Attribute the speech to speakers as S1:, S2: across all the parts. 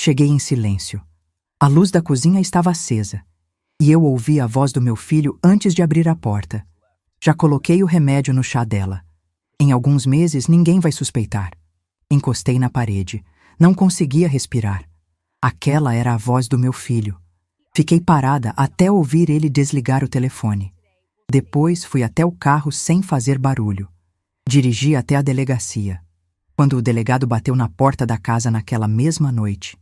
S1: Cheguei em silêncio. A luz da cozinha estava acesa, e eu ouvi a voz do meu filho antes de abrir a porta. Já coloquei o remédio no chá dela. Em alguns meses ninguém vai suspeitar. Encostei na parede. Não conseguia respirar. Aquela era a voz do meu filho. Fiquei parada até ouvir ele desligar o telefone. Depois fui até o carro sem fazer barulho. Dirigi até a delegacia. Quando o delegado bateu na porta da casa naquela mesma noite,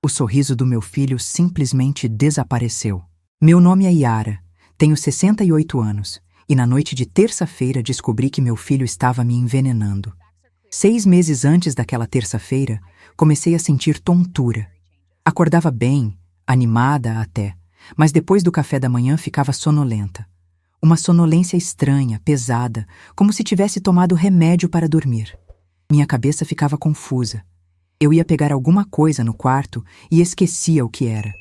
S1: o sorriso do meu filho simplesmente desapareceu. Meu nome é Yara, tenho 68 anos, e na noite de terça-feira descobri que meu filho estava me envenenando. 6 meses antes daquela terça-feira, comecei a sentir tontura. Acordava bem, animada até, mas depois do café da manhã ficava sonolenta. Uma sonolência estranha, pesada, como se tivesse tomado remédio para dormir. Minha cabeça ficava confusa. Eu ia pegar alguma coisa no quarto e esquecia o que era.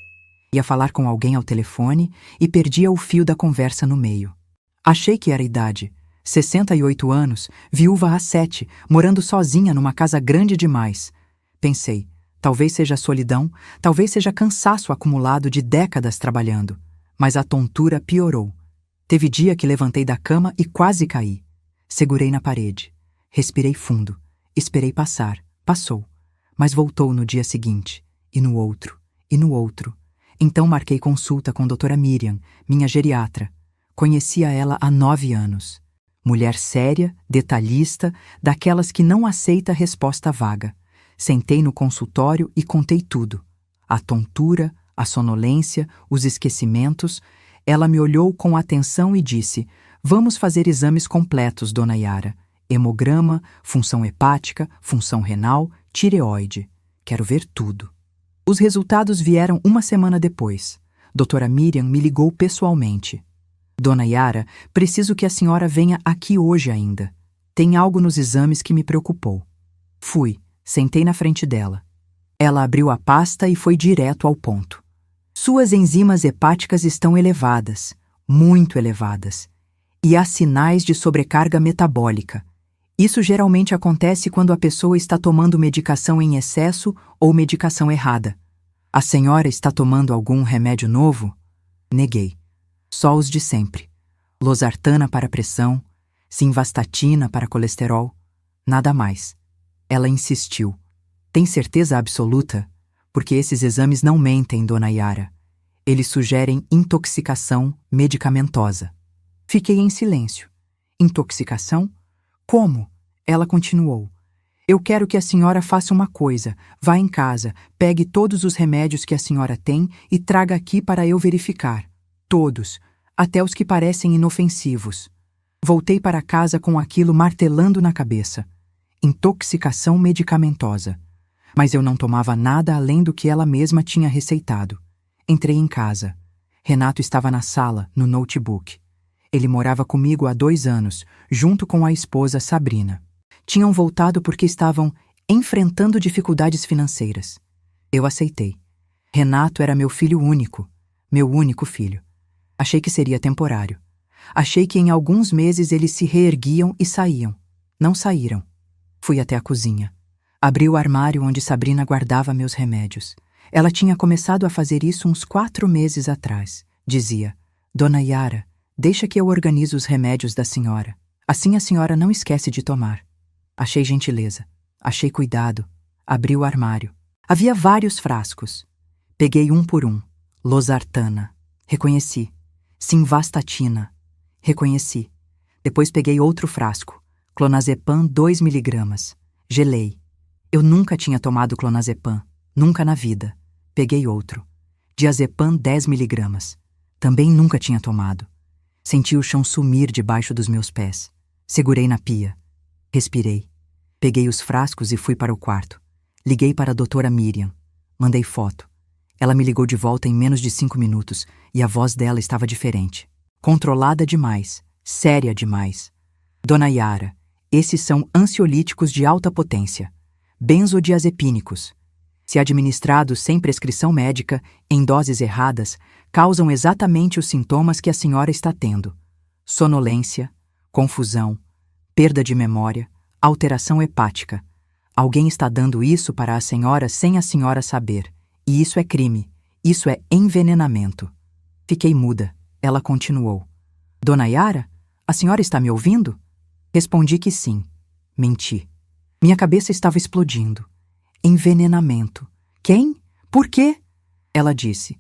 S1: Ia falar com alguém ao telefone e perdia o fio da conversa no meio. Achei que era idade. 68 anos, viúva há 7, morando sozinha numa casa grande demais. Pensei, talvez seja solidão, talvez seja cansaço acumulado de décadas trabalhando. Mas a tontura piorou. Teve dia que levantei da cama e quase caí. Segurei na parede. Respirei fundo. Esperei passar. Passou. Mas voltou no dia seguinte. E no outro. E no outro. Então marquei consulta com a doutora Miriam, minha geriatra. Conhecia ela há 9 anos. Mulher séria, detalhista, daquelas que não aceita resposta vaga. Sentei no consultório e contei tudo. A tontura, a sonolência, os esquecimentos. Ela me olhou com atenção e disse: "Vamos fazer exames completos, dona Yara. Hemograma, função hepática, função renal, tireoide. Quero ver tudo." Os resultados vieram uma semana depois. Doutora Miriam me ligou pessoalmente. "Dona Yara, preciso que a senhora venha aqui hoje ainda. Tem algo nos exames que me preocupou." Fui, sentei na frente dela. Ela abriu a pasta e foi direto ao ponto. "Suas enzimas hepáticas estão elevadas, muito elevadas, e há sinais de sobrecarga metabólica. Isso geralmente acontece quando a pessoa está tomando medicação em excesso ou medicação errada. A senhora está tomando algum remédio novo?" Neguei. Só os de sempre. Losartana para pressão, simvastatina para colesterol. Nada mais. Ela insistiu. "Tem certeza absoluta? Porque esses exames não mentem, dona Yara. Eles sugerem intoxicação medicamentosa." Fiquei em silêncio. "Intoxicação? Como?" Ela continuou. "Eu quero que a senhora faça uma coisa. Vá em casa, pegue todos os remédios que a senhora tem e traga aqui para eu verificar. Todos, até os que parecem inofensivos." Voltei para casa com aquilo martelando na cabeça. Intoxicação medicamentosa. Mas eu não tomava nada além do que ela mesma tinha receitado. Entrei em casa. Renato estava na sala, no notebook. Ele morava comigo há 2 anos, junto com a esposa Sabrina. Tinham voltado porque estavam enfrentando dificuldades financeiras. Eu aceitei. Renato era meu filho único, meu único filho. Achei que seria temporário. Achei que em alguns meses eles se reerguiam e saíam. Não saíram. Fui até a cozinha. Abri o armário onde Sabrina guardava meus remédios. Ela tinha começado a fazer isso uns 4 meses atrás. Dizia: "Dona Yara, deixa que eu organizo os remédios da senhora. Assim a senhora não esquece de tomar." Achei gentileza. Achei cuidado. Abri o armário. Havia vários frascos. Peguei um por um. Losartana. Reconheci. Simvastatina. Reconheci. Depois peguei outro frasco. Clonazepam 2 miligramas. Gelei. Eu nunca tinha tomado clonazepam. Nunca na vida. Peguei outro. Diazepam 10 miligramas. Também nunca tinha tomado. Senti o chão sumir debaixo dos meus pés. Segurei na pia. Respirei. Peguei os frascos e fui para o quarto. Liguei para a doutora Miriam. Mandei foto. Ela me ligou de volta em menos de 5 minutos e a voz dela estava diferente. Controlada demais. Séria demais. "Dona Yara, esses são ansiolíticos de alta potência. Benzodiazepínicos. Se administrados sem prescrição médica, em doses erradas, causam exatamente os sintomas que a senhora está tendo: sonolência, confusão, perda de memória, alteração hepática. Alguém está dando isso para a senhora sem a senhora saber. E isso é crime. Isso é envenenamento. Fiquei muda. Ela continuou. Dona Yara, a senhora está me ouvindo? Respondi que sim. Menti. Minha cabeça estava explodindo. Envenenamento. Quem? Por quê? Ela disse.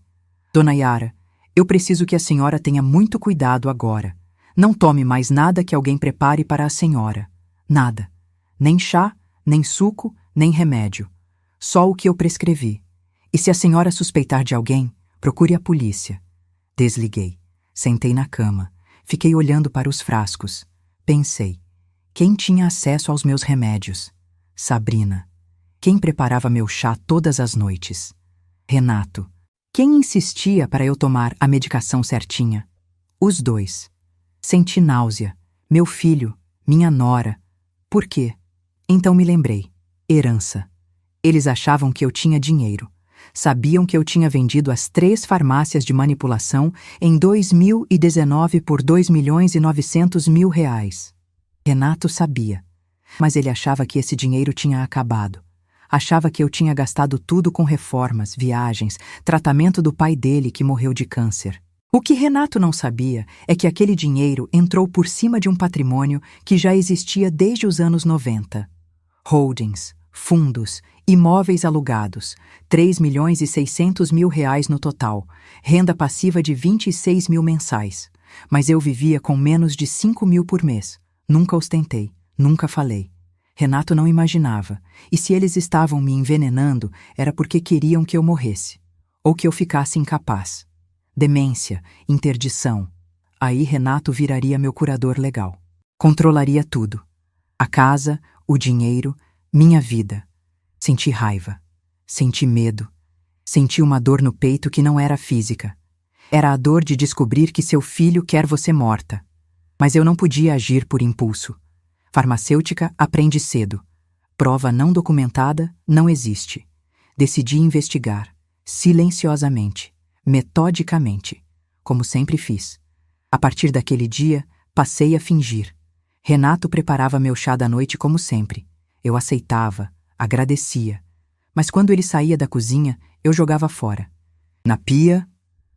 S1: Dona Yara, eu preciso que a senhora tenha muito cuidado agora. Não tome mais nada que alguém prepare para a senhora. Nada. Nem chá, nem suco, nem remédio. Só o que eu prescrevi. E se a senhora suspeitar de alguém, procure a polícia. Desliguei. Sentei na cama. Fiquei olhando para os frascos. Pensei. Quem tinha acesso aos meus remédios? Sabrina. Quem preparava meu chá todas as noites? Renato. Quem insistia para eu tomar a medicação certinha? Os dois. Senti náusea. Meu filho, minha nora. Por quê? Então me lembrei. Herança. Eles achavam que eu tinha dinheiro. Sabiam que eu tinha vendido as 3 farmácias de manipulação em 2019 por R$ 2.900.000. Renato sabia. Mas ele achava que esse dinheiro tinha acabado. Achava que eu tinha gastado tudo com reformas, viagens, tratamento do pai dele que morreu de câncer. O que Renato não sabia é que aquele dinheiro entrou por cima de um patrimônio que já existia desde os anos 90. Holdings, fundos, imóveis alugados, R$ 3.600.000 no total, renda passiva de 26 mil mensais. Mas eu vivia com menos de 5 mil por mês. Nunca ostentei, nunca falei. Renato não imaginava, e se eles estavam me envenenando, era porque queriam que eu morresse, ou que eu ficasse incapaz. Demência, interdição. Aí Renato viraria meu curador legal. Controlaria tudo. A casa, o dinheiro, minha vida. Senti raiva. Senti medo. Senti uma dor no peito que não era física. Era a dor de descobrir que seu filho quer você morta. Mas eu não podia agir por impulso. Farmacêutica aprende cedo. Prova não documentada não existe. Decidi investigar, silenciosamente, metodicamente, como sempre fiz. A partir daquele dia, passei a fingir. Renato preparava meu chá da noite como sempre. Eu aceitava, agradecia. Mas quando ele saía da cozinha, eu jogava fora. Na pia,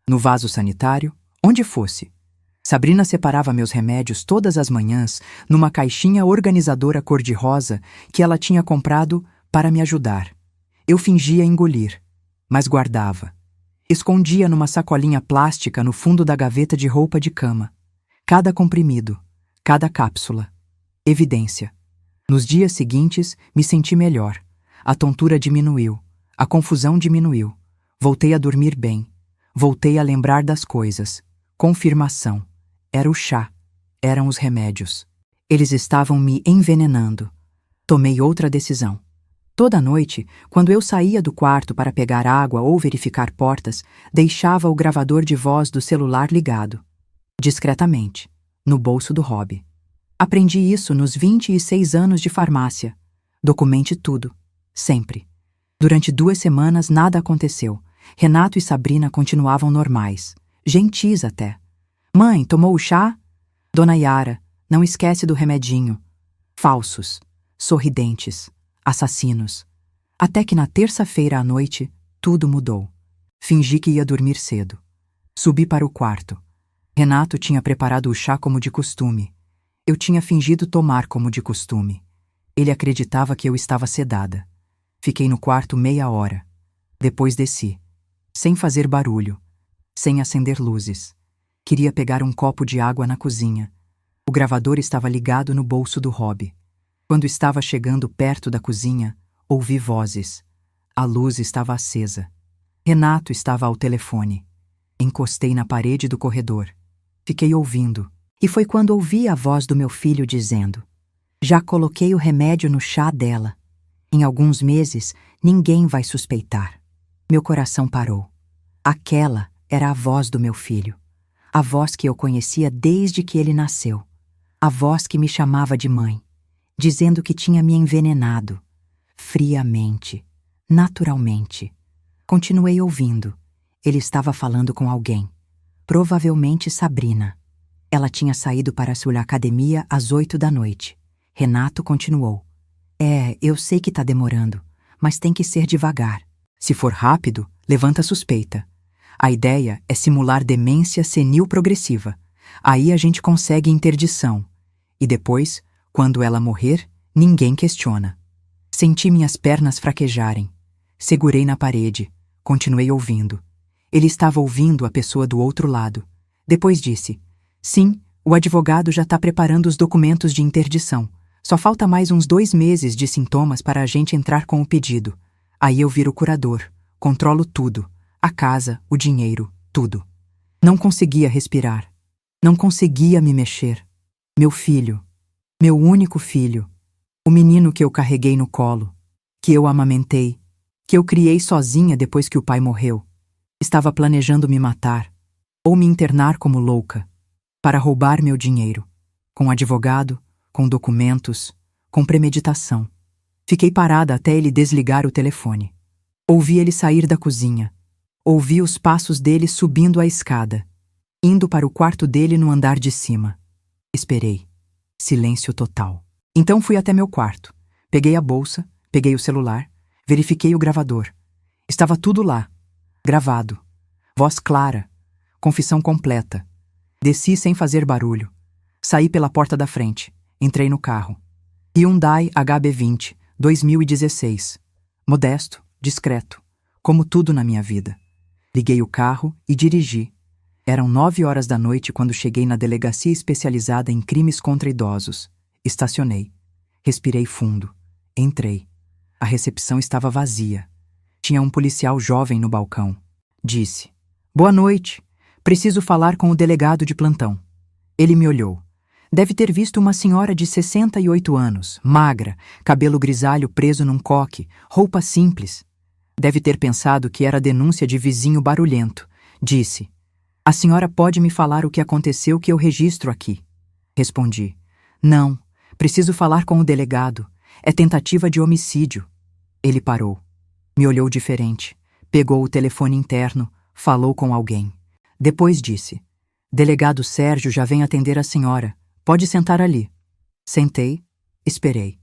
S1: no vaso sanitário, onde fosse. Sabrina separava meus remédios todas as manhãs numa caixinha organizadora cor-de-rosa que ela tinha comprado para me ajudar. Eu fingia engolir, mas guardava. Escondia numa sacolinha plástica no fundo da gaveta de roupa de cama. Cada comprimido, cada cápsula. Evidência. Nos dias seguintes, me senti melhor. A tontura diminuiu, a confusão diminuiu. Voltei a dormir bem. Voltei a lembrar das coisas. Confirmação. Era o chá. Eram os remédios. Eles estavam me envenenando. Tomei outra decisão. Toda noite, quando eu saía do quarto para pegar água ou verificar portas, deixava o gravador de voz do celular ligado. Discretamente, no bolso do hobby. Aprendi isso nos 26 anos de farmácia. Documente tudo. Sempre. Durante 2 semanas nada aconteceu. Renato e Sabrina continuavam normais. Gentis até. Mãe, tomou o chá? Dona Yara, não esquece do remedinho. Falsos. Sorridentes. Assassinos. Até que na terça-feira à noite, tudo mudou. Fingi que ia dormir cedo. Subi para o quarto. Renato tinha preparado o chá como de costume. Eu tinha fingido tomar como de costume. Ele acreditava que eu estava sedada. Fiquei no quarto meia hora. Depois desci. Sem fazer barulho. Sem acender luzes. Queria pegar um copo de água na cozinha. O gravador estava ligado no bolso do hobby. Quando estava chegando perto da cozinha, ouvi vozes. A luz estava acesa. Renato estava ao telefone. Encostei na parede do corredor. Fiquei ouvindo. E foi quando ouvi a voz do meu filho dizendo: já coloquei o remédio no chá dela. Em alguns meses, ninguém vai suspeitar. Meu coração parou. Aquela era a voz do meu filho. A voz que eu conhecia desde que ele nasceu. A voz que me chamava de mãe, dizendo que tinha me envenenado. Friamente, naturalmente. Continuei ouvindo. Ele estava falando com alguém. Provavelmente Sabrina. Ela tinha saído para sua academia às 8 da noite. Renato continuou. Eu sei que tá demorando, mas tem que ser devagar. Se for rápido, levanta a suspeita. A ideia é simular demência senil progressiva. Aí a gente consegue interdição. E depois, quando ela morrer, ninguém questiona. Senti minhas pernas fraquejarem. Segurei na parede. Continuei ouvindo. Ele estava ouvindo a pessoa do outro lado. Depois disse: sim, o advogado já está preparando os documentos de interdição. Só falta mais uns 2 meses de sintomas para a gente entrar com o pedido. Aí eu viro curador. Controlo tudo. A casa, o dinheiro, tudo. Não conseguia respirar. Não conseguia me mexer. Meu filho. Meu único filho. O menino que eu carreguei no colo. Que eu amamentei. Que eu criei sozinha depois que o pai morreu. Estava planejando me matar. Ou me internar como louca. Para roubar meu dinheiro. Com advogado, com documentos, com premeditação. Fiquei parada até ele desligar o telefone. Ouvi ele sair da cozinha. Ouvi os passos dele subindo a escada, indo para o quarto dele no andar de cima. Esperei. Silêncio total. Então fui até meu quarto. Peguei a bolsa, peguei o celular, verifiquei o gravador. Estava tudo lá. Gravado. Voz clara. Confissão completa. Desci sem fazer barulho. Saí pela porta da frente. Entrei no carro. Hyundai HB20, 2016. Modesto, discreto. Como tudo na minha vida. Liguei o carro e dirigi. Eram 9 horas da noite quando cheguei na delegacia especializada em crimes contra idosos. Estacionei. Respirei fundo. Entrei. A recepção estava vazia. Tinha um policial jovem no balcão. Disse: boa noite. Preciso falar com o delegado de plantão. Ele me olhou. Deve ter visto uma senhora de 68 anos, magra, cabelo grisalho preso num coque, roupa simples. Deve ter pensado que era denúncia de vizinho barulhento. Disse: a senhora pode me falar o que aconteceu que eu registro aqui? Respondi: não, preciso falar com o delegado. É tentativa de homicídio. Ele parou. Me olhou diferente. Pegou o telefone interno, falou com alguém. Depois disse: delegado Sérgio já vem atender a senhora. Pode sentar ali. Sentei, esperei.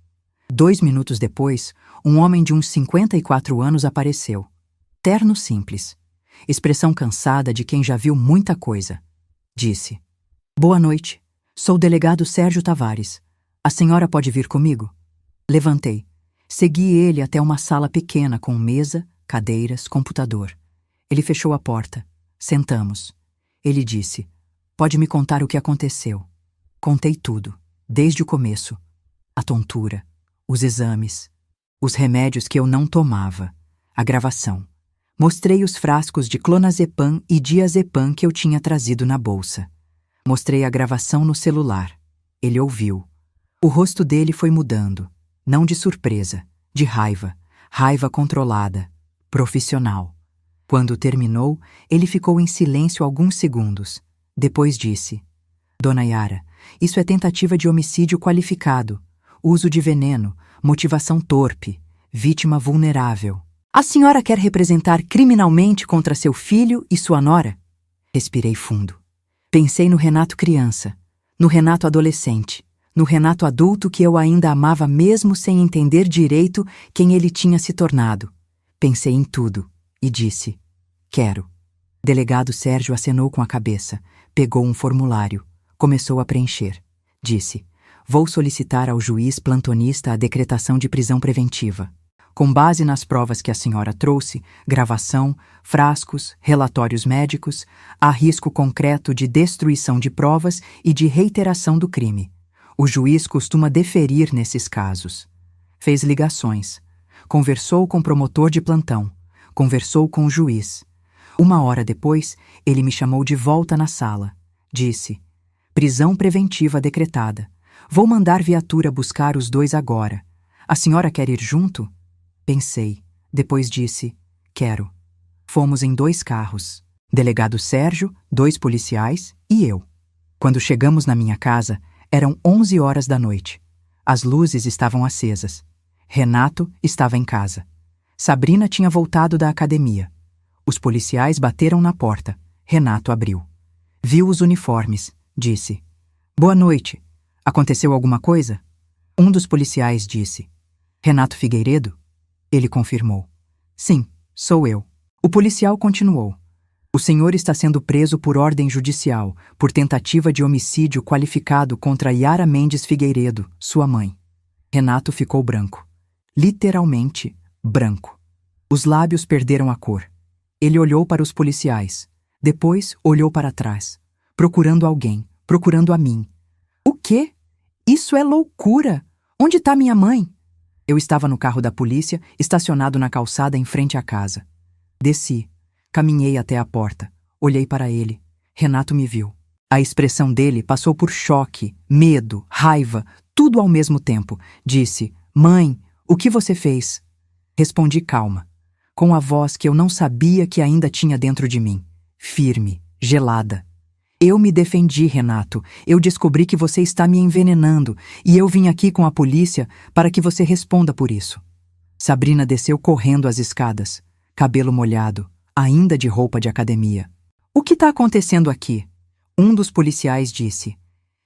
S1: 2 minutos depois, um homem de uns 54 anos apareceu. Terno simples. Expressão cansada de quem já viu muita coisa. Disse: boa noite. Sou o delegado Sérgio Tavares. A senhora pode vir comigo? Levantei. Segui ele até uma sala pequena com mesa, cadeiras, computador. Ele fechou a porta. Sentamos. Ele disse: pode me contar o que aconteceu? Contei tudo, desde o começo. A tontura, os exames, os remédios que eu não tomava, a gravação. Mostrei os frascos de clonazepam e diazepam que eu tinha trazido na bolsa. Mostrei a gravação no celular. Ele ouviu. O rosto dele foi mudando, não de surpresa, de raiva, raiva controlada, profissional. Quando terminou, ele ficou em silêncio alguns segundos. Depois disse: dona Yara, isso é tentativa de homicídio qualificado, uso de veneno, motivação torpe, vítima vulnerável. A senhora quer representar criminalmente contra seu filho e sua nora? Respirei fundo. Pensei no Renato criança, no Renato adolescente, no Renato adulto que eu ainda amava mesmo sem entender direito quem ele tinha se tornado. Pensei em tudo e disse: quero. Delegado Sérgio acenou com a cabeça, pegou um formulário, começou a preencher. Disse: vou solicitar ao juiz plantonista a decretação de prisão preventiva. Com base nas provas que a senhora trouxe, gravação, frascos, relatórios médicos, há risco concreto de destruição de provas e de reiteração do crime. O juiz costuma deferir nesses casos. Fez ligações. Conversou com o promotor de plantão. Conversou com o juiz. 1 hora depois, ele me chamou de volta na sala. Disse: prisão preventiva decretada. Vou mandar viatura buscar os 2 agora. A senhora quer ir junto? Pensei. Depois disse: quero. Fomos em 2 carros. Delegado Sérgio, 2 policiais e eu. Quando chegamos na minha casa, eram 11 horas da noite. As luzes estavam acesas. Renato estava em casa. Sabrina tinha voltado da academia. Os policiais bateram na porta. Renato abriu. Viu os uniformes. Disse: boa noite. Aconteceu alguma coisa? Um dos policiais disse: Renato Figueiredo? Ele confirmou: sim, sou eu. O policial continuou. O senhor está sendo preso por ordem judicial, por tentativa de homicídio qualificado contra Yara Mendes Figueiredo, sua mãe. Renato ficou branco. Literalmente branco. Os lábios perderam a cor. Ele olhou para os policiais. Depois olhou para trás, procurando alguém, procurando a mim. O quê? Isso é loucura! Onde está minha mãe? Eu estava no carro da polícia, estacionado na calçada em frente à casa. Desci. Caminhei até a porta. Olhei para ele. Renato me viu. A expressão dele passou por choque, medo, raiva, tudo ao mesmo tempo. Disse: "Mãe, o que você fez?" Respondi calma, com a voz que eu não sabia que ainda tinha dentro de mim. Firme, gelada. "Eu me defendi, Renato. Eu descobri que você está me envenenando e eu vim aqui com a polícia para que você responda por isso." Sabrina desceu correndo as escadas, cabelo molhado, ainda de roupa de academia. "O que está acontecendo aqui?" Um dos policiais disse.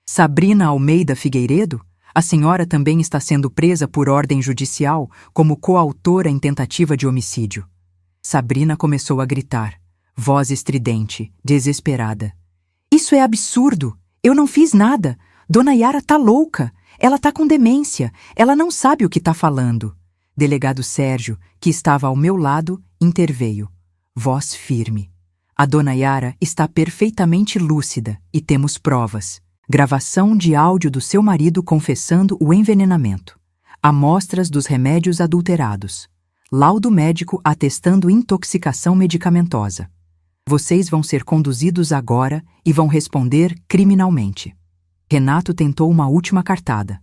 S1: "Sabrina Almeida Figueiredo? A senhora também está sendo presa por ordem judicial como coautora em tentativa de homicídio." Sabrina começou a gritar, voz estridente, desesperada. "Isso é absurdo! Eu não fiz nada! Dona Yara tá louca! Ela tá com demência! Ela não sabe o que tá falando!" Delegado Sérgio, que estava ao meu lado, interveio. Voz firme. "A Dona Yara está perfeitamente lúcida e temos provas. Gravação de áudio do seu marido confessando o envenenamento. Amostras dos remédios adulterados. Laudo médico atestando intoxicação medicamentosa. Vocês vão ser conduzidos agora e vão responder criminalmente." Renato tentou uma última cartada.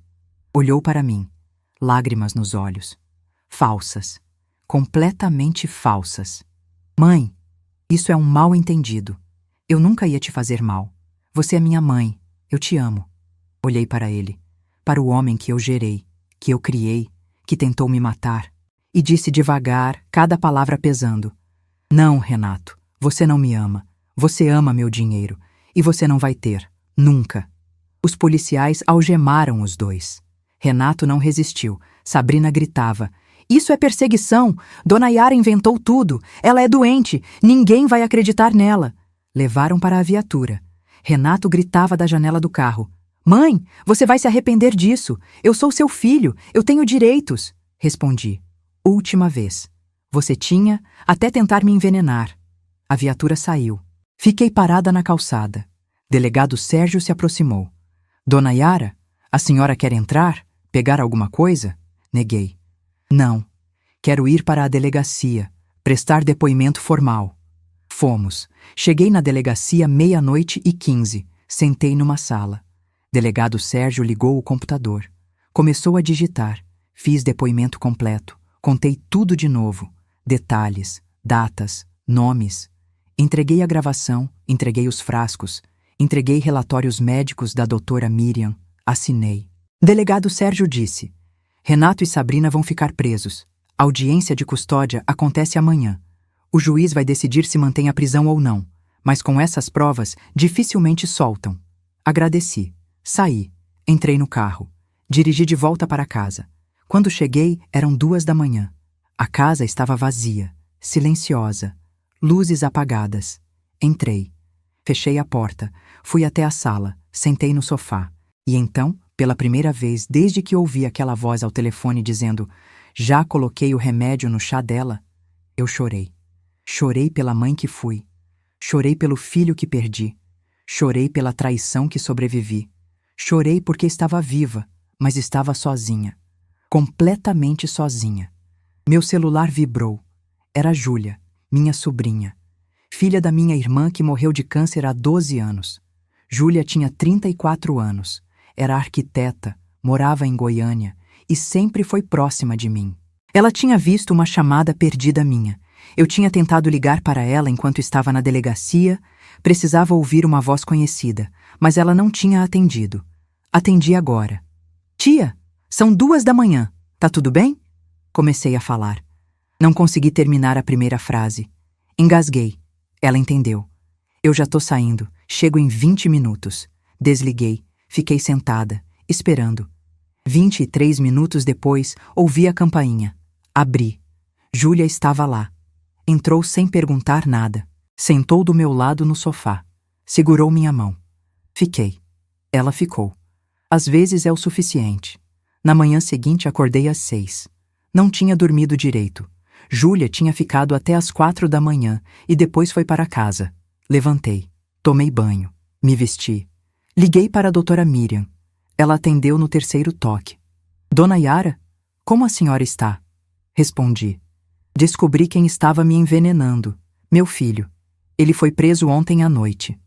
S1: Olhou para mim. Lágrimas nos olhos. Falsas. Completamente falsas. "Mãe, isso é um mal-entendido. Eu nunca ia te fazer mal. Você é minha mãe. Eu te amo." Olhei para ele. Para o homem que eu gerei, que eu criei, que tentou me matar. E disse devagar, cada palavra pesando. "Não, Renato. Você não me ama. Você ama meu dinheiro. E você não vai ter. Nunca." Os policiais algemaram os dois. Renato não resistiu. Sabrina gritava. "Isso é perseguição! Dona Yara inventou tudo! Ela é doente! Ninguém vai acreditar nela!" Levaram para a viatura. Renato gritava da janela do carro. "Mãe, você vai se arrepender disso! Eu sou seu filho! Eu tenho direitos!" Respondi. "Última vez. Você tinha até tentar me envenenar." A viatura saiu. Fiquei parada na calçada. Delegado Sérgio se aproximou. "Dona Yara, a senhora quer entrar? Pegar alguma coisa?" Neguei. "Não. Quero ir para a delegacia, prestar depoimento formal." Fomos. Cheguei na delegacia 00:15. Sentei numa sala. Delegado Sérgio ligou o computador. Começou a digitar. Fiz depoimento completo. Contei tudo de novo. Detalhes, datas, nomes. Entreguei a gravação, entreguei os frascos, entreguei relatórios médicos da doutora Miriam, assinei. Delegado Sérgio disse: "Renato e Sabrina vão ficar presos. A audiência de custódia acontece amanhã. O juiz vai decidir se mantém a prisão ou não, mas com essas provas dificilmente soltam." Agradeci. Saí. Entrei no carro. Dirigi de volta para casa. Quando cheguei, eram 2 da manhã. A casa estava vazia, silenciosa. Luzes apagadas. Entrei. Fechei a porta. Fui até a sala. Sentei no sofá. E então, pela primeira vez desde que ouvi aquela voz ao telefone dizendo: "Já coloquei o remédio no chá dela", eu chorei. Chorei pela mãe que fui. Chorei pelo filho que perdi. Chorei pela traição que sobrevivi. Chorei porque estava viva, mas estava sozinha. Completamente sozinha. Meu celular vibrou. Era Júlia, minha sobrinha. Filha da minha irmã que morreu de câncer há 12 anos. Júlia tinha 34 anos. Era arquiteta, morava em Goiânia e sempre foi próxima de mim. Ela tinha visto uma chamada perdida minha. Eu tinha tentado ligar para ela enquanto estava na delegacia, precisava ouvir uma voz conhecida, mas ela não tinha atendido. Atendi agora. "Tia, são 2 da manhã. Tá tudo bem?" Comecei a falar. Não consegui terminar a primeira frase. Engasguei. Ela entendeu. "Eu já tô saindo. Chego em 20 minutos. Desliguei. Fiquei sentada, esperando. 23 minutos depois, ouvi a campainha. Abri. Júlia estava lá. Entrou sem perguntar nada. Sentou do meu lado no sofá. Segurou minha mão. Fiquei. Ela ficou. Às vezes é o suficiente. Na manhã seguinte acordei às 6. Não tinha dormido direito. Júlia tinha ficado até às 4 da manhã e depois foi para casa. Levantei. Tomei banho. Me vesti. Liguei para a doutora Miriam. Ela atendeu no terceiro toque. Dona Yara, como a senhora está? Respondi. Descobri quem estava me envenenando. Meu filho. Ele foi preso ontem à noite.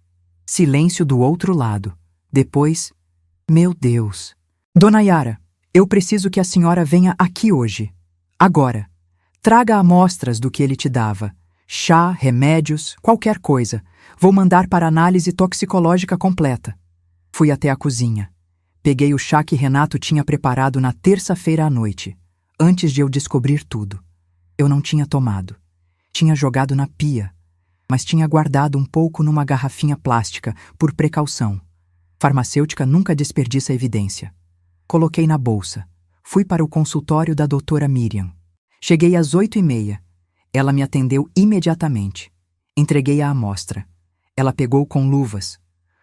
S1: Silêncio do outro lado. Depois, meu Deus. Dona Yara, eu preciso que a senhora venha aqui hoje. Agora. Traga amostras do que ele te dava. Chá, remédios, qualquer coisa. Vou mandar para análise toxicológica completa. Fui até a cozinha. Peguei o chá que Renato tinha preparado na terça-feira à noite, antes de eu descobrir tudo. Eu não tinha tomado. Tinha jogado na pia, mas tinha guardado um pouco numa garrafinha plástica, por precaução. Farmacêutica nunca desperdiça evidência. Coloquei na bolsa. Fui para o consultório da doutora Miriam. Cheguei às 8h30. Ela me atendeu imediatamente. Entreguei a amostra. Ela pegou com luvas.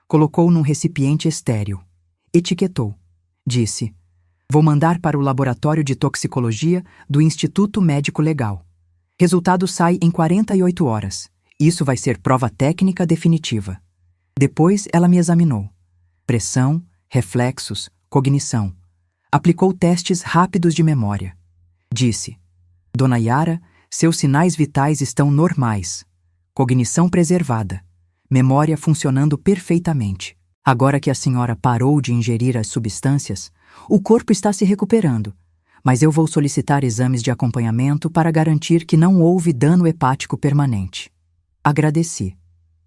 S1: Colocou num recipiente estéril. Etiquetou. Disse: vou mandar para o laboratório de toxicologia do Instituto Médico Legal. Resultado sai em 48 horas. Isso vai ser prova técnica definitiva. Depois ela me examinou. Pressão, reflexos, cognição. Aplicou testes rápidos de memória. Disse: Dona Yara, seus sinais vitais estão normais. Cognição preservada. Memória funcionando perfeitamente. Agora que a senhora parou de ingerir as substâncias, o corpo está se recuperando, mas eu vou solicitar exames de acompanhamento para garantir que não houve dano hepático permanente. Agradeci.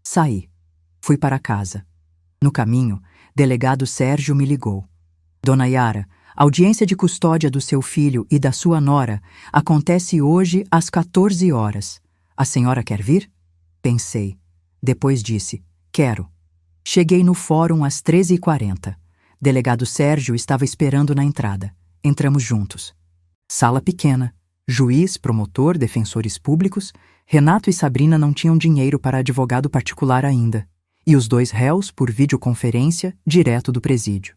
S1: Saí. Fui para casa. No caminho, delegado Sérgio me ligou. Dona Yara, audiência de custódia do seu filho e da sua nora acontece hoje às 14 horas. A senhora quer vir? Pensei. Depois disse: quero. Cheguei no fórum às 13h40. Delegado Sérgio estava esperando na entrada. Entramos juntos. Sala pequena. Juiz, promotor, defensores públicos. Renato e Sabrina não tinham dinheiro para advogado particular ainda. E os 2 réus por videoconferência direto do presídio.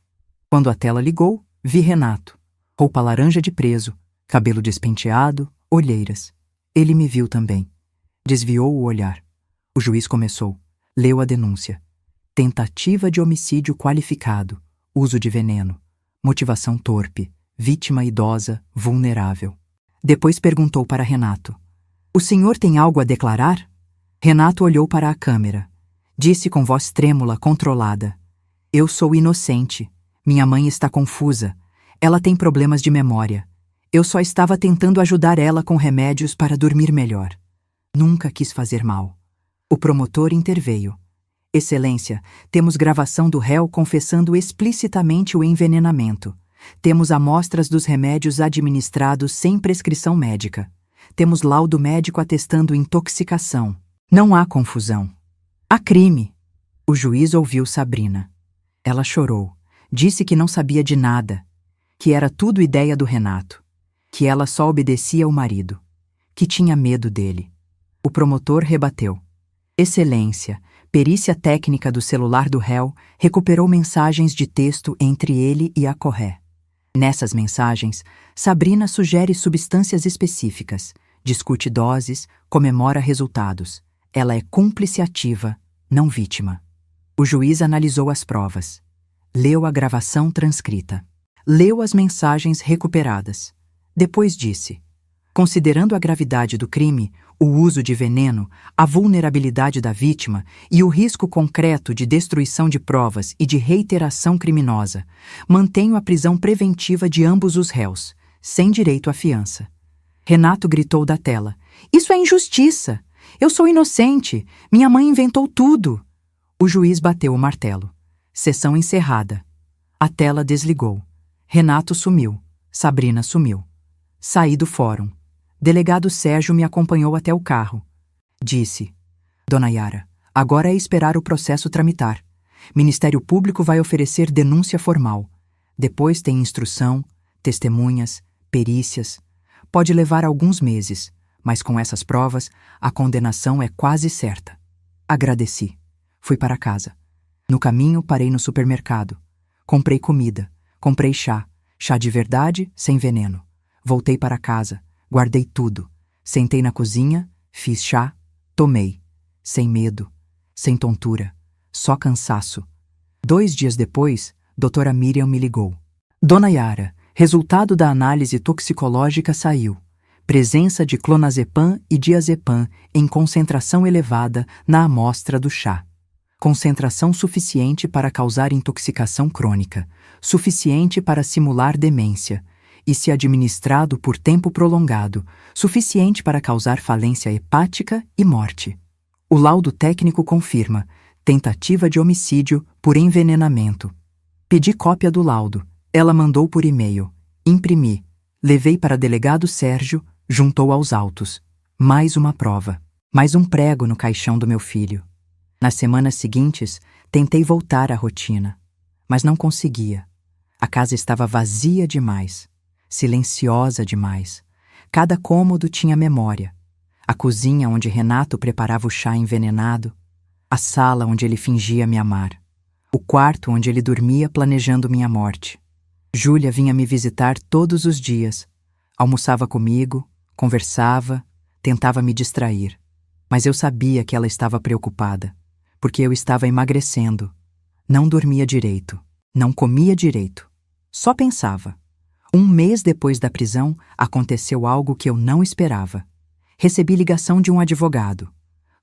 S1: Quando a tela ligou, vi Renato. Roupa laranja de preso, cabelo despenteado, olheiras. Ele me viu também. Desviou o olhar. O juiz começou. Leu a denúncia. Tentativa de homicídio qualificado, uso de veneno, motivação torpe, vítima idosa, vulnerável. Depois perguntou para Renato: o senhor tem algo a declarar? Renato olhou para a câmera. Disse com voz trêmula, controlada: eu sou inocente. Minha mãe está confusa. Ela tem problemas de memória. Eu só estava tentando ajudar ela com remédios para dormir melhor. Nunca quis fazer mal. O promotor interveio. Excelência, temos gravação do réu confessando explicitamente o envenenamento. Temos amostras dos remédios administrados sem prescrição médica. Temos laudo médico atestando intoxicação. Não há confusão. Há crime. O juiz ouviu Sabrina. Ela chorou. Disse que não sabia de nada. Que era tudo ideia do Renato. Que ela só obedecia ao marido. Que tinha medo dele. O promotor rebateu. Excelência, perícia técnica do celular do réu recuperou mensagens de texto entre ele e a Corré. Nessas mensagens, Sabrina sugere substâncias específicas, discute doses, comemora resultados. Ela é cúmplice ativa, não vítima. O juiz analisou as provas. Leu a gravação transcrita. Leu as mensagens recuperadas. Depois disse: considerando a gravidade do crime, o uso de veneno, a vulnerabilidade da vítima e o risco concreto de destruição de provas e de reiteração criminosa, mantenho a prisão preventiva de ambos os réus, sem direito à fiança. Renato gritou da tela: isso é injustiça! Eu sou inocente! Minha mãe inventou tudo! O juiz bateu o martelo. Sessão encerrada. A tela desligou. Renato sumiu. Sabrina sumiu. Saí do fórum. Delegado Sérgio me acompanhou até o carro. Disse: Dona Yara, agora é esperar o processo tramitar. Ministério Público vai oferecer denúncia formal. Depois tem instrução, testemunhas, perícias. Pode levar alguns meses, mas com essas provas, a condenação é quase certa. Agradeci. Fui para casa. No caminho, parei no supermercado. Comprei comida. Comprei chá. Chá de verdade, sem veneno. Voltei para casa. Guardei tudo. Sentei na cozinha, fiz chá, tomei. Sem medo. Sem tontura. Só cansaço. 2 dias depois, doutora Miriam me ligou. Dona Yara, resultado da análise toxicológica saiu. Presença de clonazepam e diazepam em concentração elevada na amostra do chá. Concentração suficiente para causar intoxicação crônica, suficiente para simular demência, e se administrado por tempo prolongado, suficiente para causar falência hepática e morte. O laudo técnico confirma tentativa de homicídio por envenenamento. Pedi cópia do laudo. Ela mandou por e-mail. Imprimi. Levei para delegado Sérgio, juntou aos autos. Mais uma prova. Mais um prego no caixão do meu filho. Nas semanas seguintes, tentei voltar à rotina, mas não conseguia. A casa estava vazia demais, silenciosa demais. Cada cômodo tinha memória. A cozinha onde Renato preparava o chá envenenado, a sala onde ele fingia me amar, o quarto onde ele dormia planejando minha morte. Júlia vinha me visitar todos os dias, almoçava comigo, conversava, tentava me distrair. Mas eu sabia que ela estava preocupada, porque eu estava emagrecendo. Não dormia direito, não comia direito. Só pensava. 1 mês depois da prisão, aconteceu algo que eu não esperava. Recebi ligação de um advogado,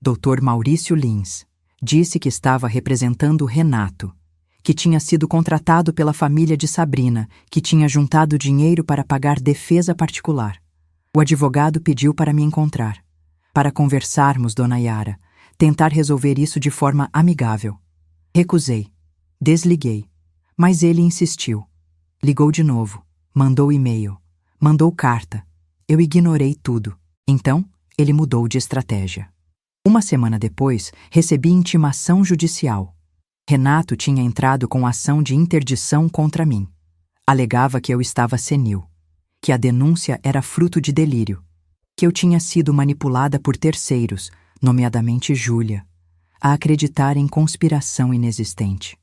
S1: Dr. Maurício Lins. Disse que estava representando Renato, que tinha sido contratado pela família de Sabrina, que tinha juntado dinheiro para pagar defesa particular. O advogado pediu para me encontrar, para conversarmos, dona Yara, tentar resolver isso de forma amigável. Recusei. Desliguei. Mas ele insistiu. Ligou de novo. Mandou e-mail. Mandou carta. Eu ignorei tudo. Então, ele mudou de estratégia. 1 semana depois, recebi intimação judicial. Renato tinha entrado com ação de interdição contra mim. Alegava que eu estava senil, que a denúncia era fruto de delírio, que eu tinha sido manipulada por terceiros, nomeadamente Júlia, a acreditar em conspiração inexistente.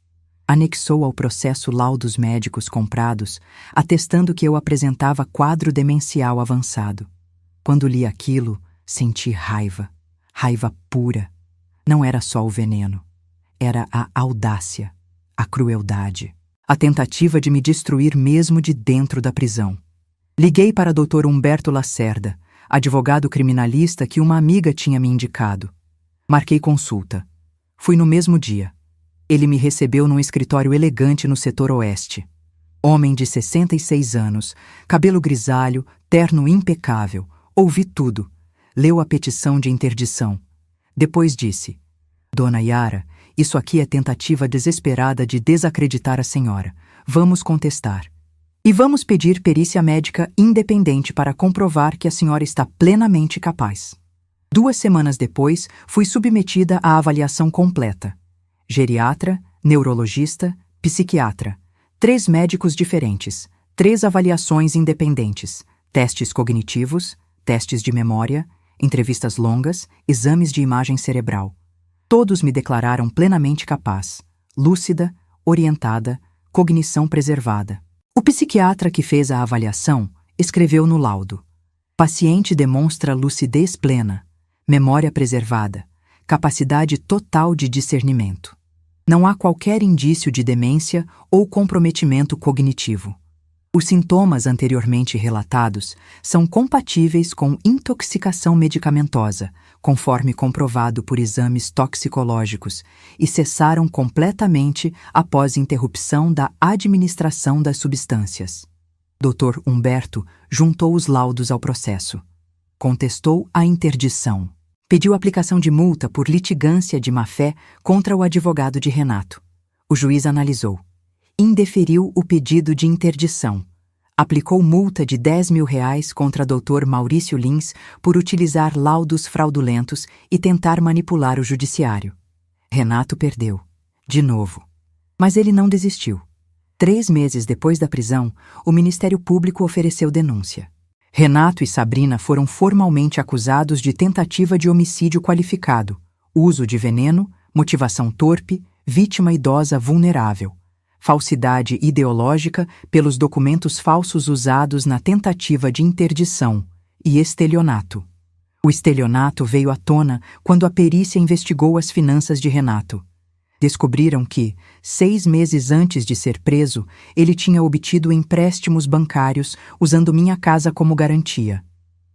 S1: Anexou ao processo laudos médicos comprados, atestando que eu apresentava quadro demencial avançado. Quando li aquilo, senti raiva. Raiva pura. Não era só o veneno. Era a audácia, a crueldade, a tentativa de me destruir mesmo de dentro da prisão. Liguei para Dr. Humberto Lacerda, advogado criminalista que uma amiga tinha me indicado. Marquei consulta. Fui no mesmo dia. Ele me recebeu num escritório elegante no setor oeste. Homem de 66 anos, cabelo grisalho, terno impecável. Ouvi tudo. Leu a petição de interdição. Depois disse: Dona Yara, isso aqui é tentativa desesperada de desacreditar a senhora. Vamos contestar. E vamos pedir perícia médica independente para comprovar que a senhora está plenamente capaz. 2 semanas depois, fui submetida à avaliação completa. Geriatra, neurologista, psiquiatra. 3 médicos diferentes. 3 avaliações independentes. Testes cognitivos, testes de memória, entrevistas longas, exames de imagem cerebral. Todos me declararam plenamente capaz, lúcida, orientada, cognição preservada. O psiquiatra que fez a avaliação escreveu no laudo: paciente demonstra lucidez plena, memória preservada, capacidade total de discernimento. Não há qualquer indício de demência ou comprometimento cognitivo. Os sintomas anteriormente relatados são compatíveis com intoxicação medicamentosa, conforme comprovado por exames toxicológicos, e cessaram completamente após interrupção da administração das substâncias. Dr. Humberto juntou os laudos ao processo. Contestou a interdição. Pediu aplicação de multa por litigância de má-fé contra o advogado de Renato. O juiz analisou. Indeferiu o pedido de interdição. Aplicou multa de R$ 10.000 contra Dr. Maurício Lins por utilizar laudos fraudulentos e tentar manipular o judiciário. Renato perdeu. De novo. Mas ele não desistiu. 3 meses depois da prisão, o Ministério Público ofereceu denúncia. Renato e Sabrina foram formalmente acusados de tentativa de homicídio qualificado, uso de veneno, motivação torpe, vítima idosa vulnerável, falsidade ideológica pelos documentos falsos usados na tentativa de interdição e estelionato. O estelionato veio à tona quando a perícia investigou as finanças de Renato. Descobriram que, 6 meses antes de ser preso, ele tinha obtido empréstimos bancários usando minha casa como garantia.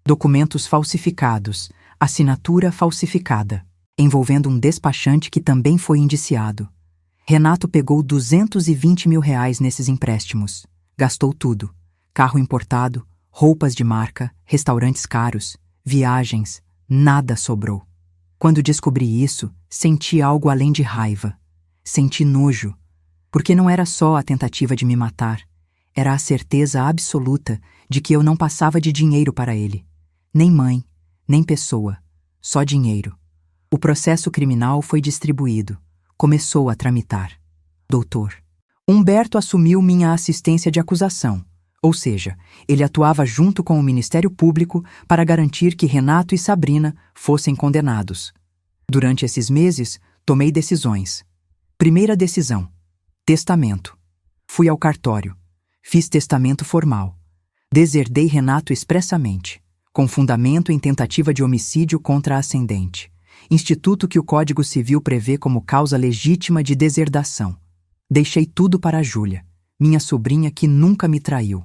S1: Documentos falsificados, assinatura falsificada, envolvendo um despachante que também foi indiciado. Renato pegou R$220 mil nesses empréstimos. Gastou tudo. Carro importado, roupas de marca, restaurantes caros, viagens, nada sobrou. Quando descobri isso, senti algo além de raiva. Senti nojo, porque não era só a tentativa de me matar, era a certeza absoluta de que eu não passava de dinheiro para ele. Nem mãe, nem pessoa, só dinheiro. O processo criminal foi distribuído. Começou a tramitar. Doutor. Humberto assumiu minha assistência de acusação, ou seja, ele atuava junto com o Ministério Público para garantir que Renato e Sabrina fossem condenados. Durante esses meses, tomei decisões. Primeira decisão: testamento. Fui ao cartório. Fiz testamento formal. Deserdei Renato expressamente, com fundamento em tentativa de homicídio contra a ascendente, instituto que o Código Civil prevê como causa legítima de deserdação. Deixei tudo para a Júlia, minha sobrinha que nunca me traiu,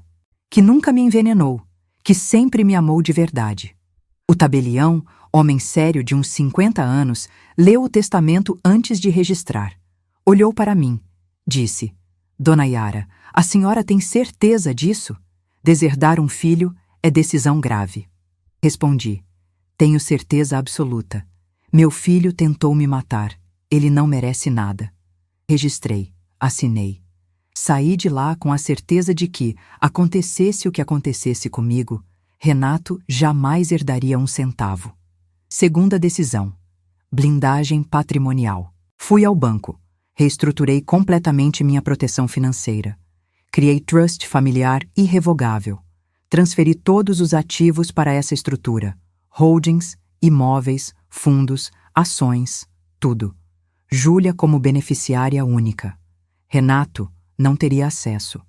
S1: que nunca me envenenou, que sempre me amou de verdade. O tabelião, homem sério de uns 50 anos, leu o testamento antes de registrar. Olhou para mim. Disse: Dona Yara, a senhora tem certeza disso? Deserdar um filho é decisão grave. Respondi: tenho certeza absoluta. Meu filho tentou me matar. Ele não merece nada. Registrei. Assinei. Saí de lá com a certeza de que, acontecesse o que acontecesse comigo, Renato jamais herdaria um centavo. Segunda decisão: blindagem patrimonial. Fui ao banco. Reestruturei completamente minha proteção financeira. Criei trust familiar irrevogável. Transferi todos os ativos para essa estrutura: holdings, imóveis, fundos, ações, tudo. Júlia como beneficiária única. Renato não teria acesso.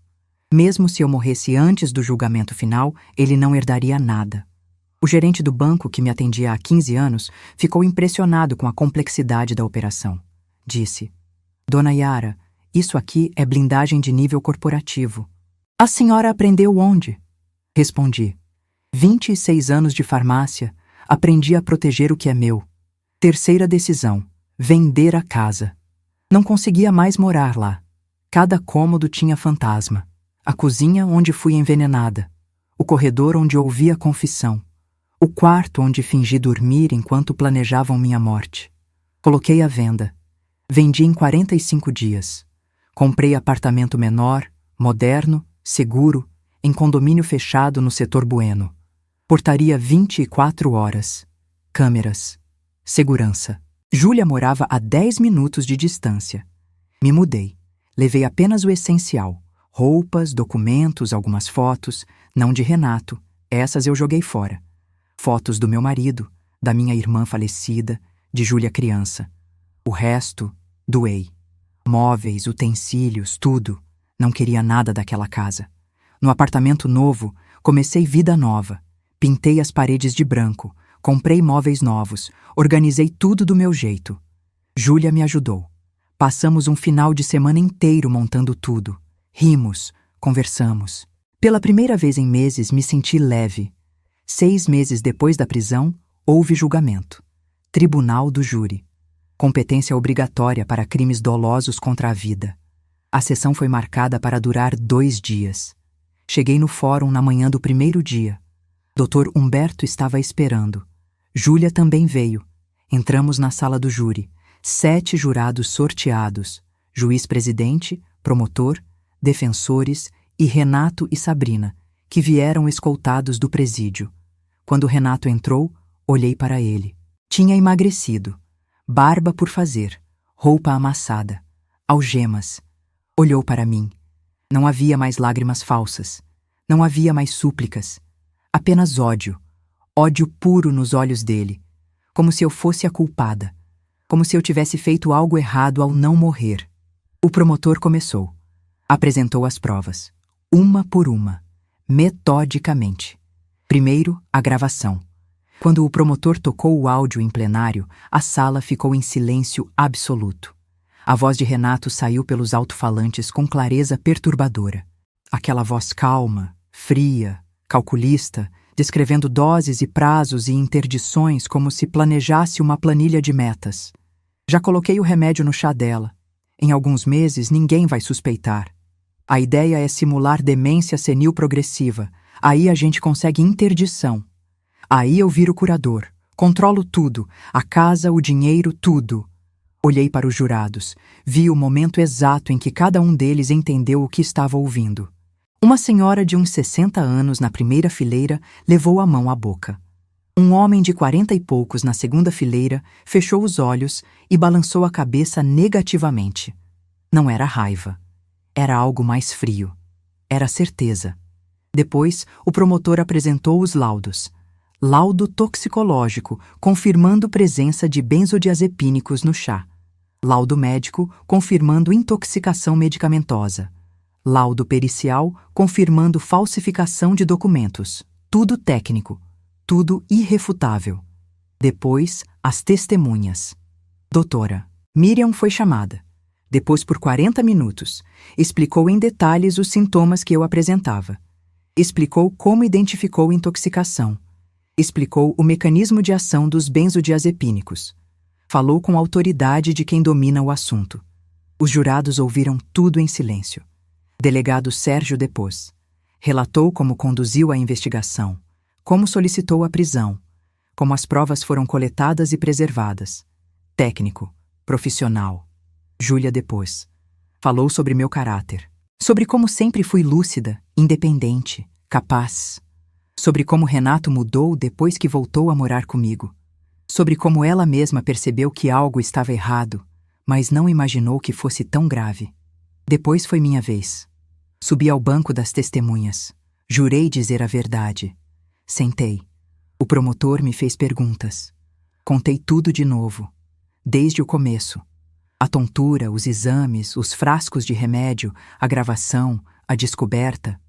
S1: Mesmo se eu morresse antes do julgamento final, ele não herdaria nada. O gerente do banco, que me atendia há 15 anos, ficou impressionado com a complexidade da operação. Disse: Dona Yara, isso aqui é blindagem de nível corporativo. A senhora aprendeu onde? Respondi: 26 anos de farmácia, aprendi a proteger o que é meu. Terceira decisão: vender a casa. Não conseguia mais morar lá. Cada cômodo tinha fantasma. A cozinha onde fui envenenada. O corredor onde ouvi a confissão. O quarto onde fingi dormir enquanto planejavam minha morte. Coloquei à venda. Vendi em 45 dias. Comprei apartamento menor, moderno, seguro, em condomínio fechado no setor Bueno. Portaria 24 horas. Câmeras. Segurança. Júlia morava a 10 minutos de distância. Me mudei. Levei apenas o essencial. Roupas, documentos, algumas fotos, não de Renato. Essas eu joguei fora. Fotos do meu marido, da minha irmã falecida, de Júlia criança. O resto, doei. Móveis, utensílios, tudo. Não queria nada daquela casa. No apartamento novo, comecei vida nova. Pintei as paredes de branco, comprei móveis novos, organizei tudo do meu jeito. Júlia me ajudou. Passamos um final de semana inteiro montando tudo. Rimos, conversamos. Pela primeira vez em meses me senti leve. 6 meses depois da prisão, houve julgamento. Tribunal do Júri. Competência obrigatória para crimes dolosos contra a vida. A sessão foi marcada para durar 2 dias. Cheguei no fórum na manhã do primeiro dia. Dr. Humberto estava esperando. Júlia também veio. Entramos na sala do júri. 7 jurados sorteados: juiz-presidente, promotor, defensores e Renato e Sabrina, que vieram escoltados do presídio. Quando Renato entrou, olhei para ele. Tinha emagrecido. Barba por fazer, roupa amassada, algemas. Olhou para mim. Não havia mais lágrimas falsas. Não havia mais súplicas. Apenas ódio. Ódio puro nos olhos dele. Como se eu fosse a culpada. Como se eu tivesse feito algo errado ao não morrer. O promotor começou. Apresentou as provas. Uma por uma. Metodicamente. Primeiro, a gravação. Quando o promotor tocou o áudio em plenário, a sala ficou em silêncio absoluto. A voz de Renato saiu pelos alto-falantes com clareza perturbadora. Aquela voz calma, fria, calculista, descrevendo doses e prazos e interdições como se planejasse uma planilha de metas. Já coloquei o remédio no chá dela. Em alguns meses ninguém vai suspeitar. A ideia é simular demência senil progressiva. Aí a gente consegue interdição. Aí eu viro curador. Controlo tudo. A casa, o dinheiro, tudo. Olhei para os jurados. Vi o momento exato em que cada um deles entendeu o que estava ouvindo. Uma senhora de uns 60 anos na primeira fileira levou a mão à boca. Um homem de 40 e poucos na segunda fileira fechou os olhos e balançou a cabeça negativamente. Não era raiva. Era algo mais frio. Era certeza. Depois, o promotor apresentou os laudos. Laudo toxicológico, confirmando presença de benzodiazepínicos no chá. Laudo médico, confirmando intoxicação medicamentosa. Laudo pericial, confirmando falsificação de documentos. Tudo técnico. Tudo irrefutável. Depois, as testemunhas. Doutora Miriam foi chamada. Depois por 40 minutos. Explicou em detalhes os sintomas que eu apresentava. Explicou como identificou intoxicação. Explicou o mecanismo de ação dos benzodiazepínicos. Falou com a autoridade de quem domina o assunto. Os jurados ouviram tudo em silêncio. Delegado Sérgio depôs. Relatou como conduziu a investigação, como solicitou a prisão, como as provas foram coletadas e preservadas. Técnico, profissional. Júlia depôs. Falou sobre meu caráter. Sobre como sempre fui lúcida, independente, capaz. Sobre como Renato mudou depois que voltou a morar comigo. Sobre como ela mesma percebeu que algo estava errado, mas não imaginou que fosse tão grave. Depois foi minha vez. Subi ao banco das testemunhas. Jurei dizer a verdade. Sentei. O promotor me fez perguntas. Contei tudo de novo. Desde o começo. A tontura, os exames, os frascos de remédio, a gravação, a descoberta.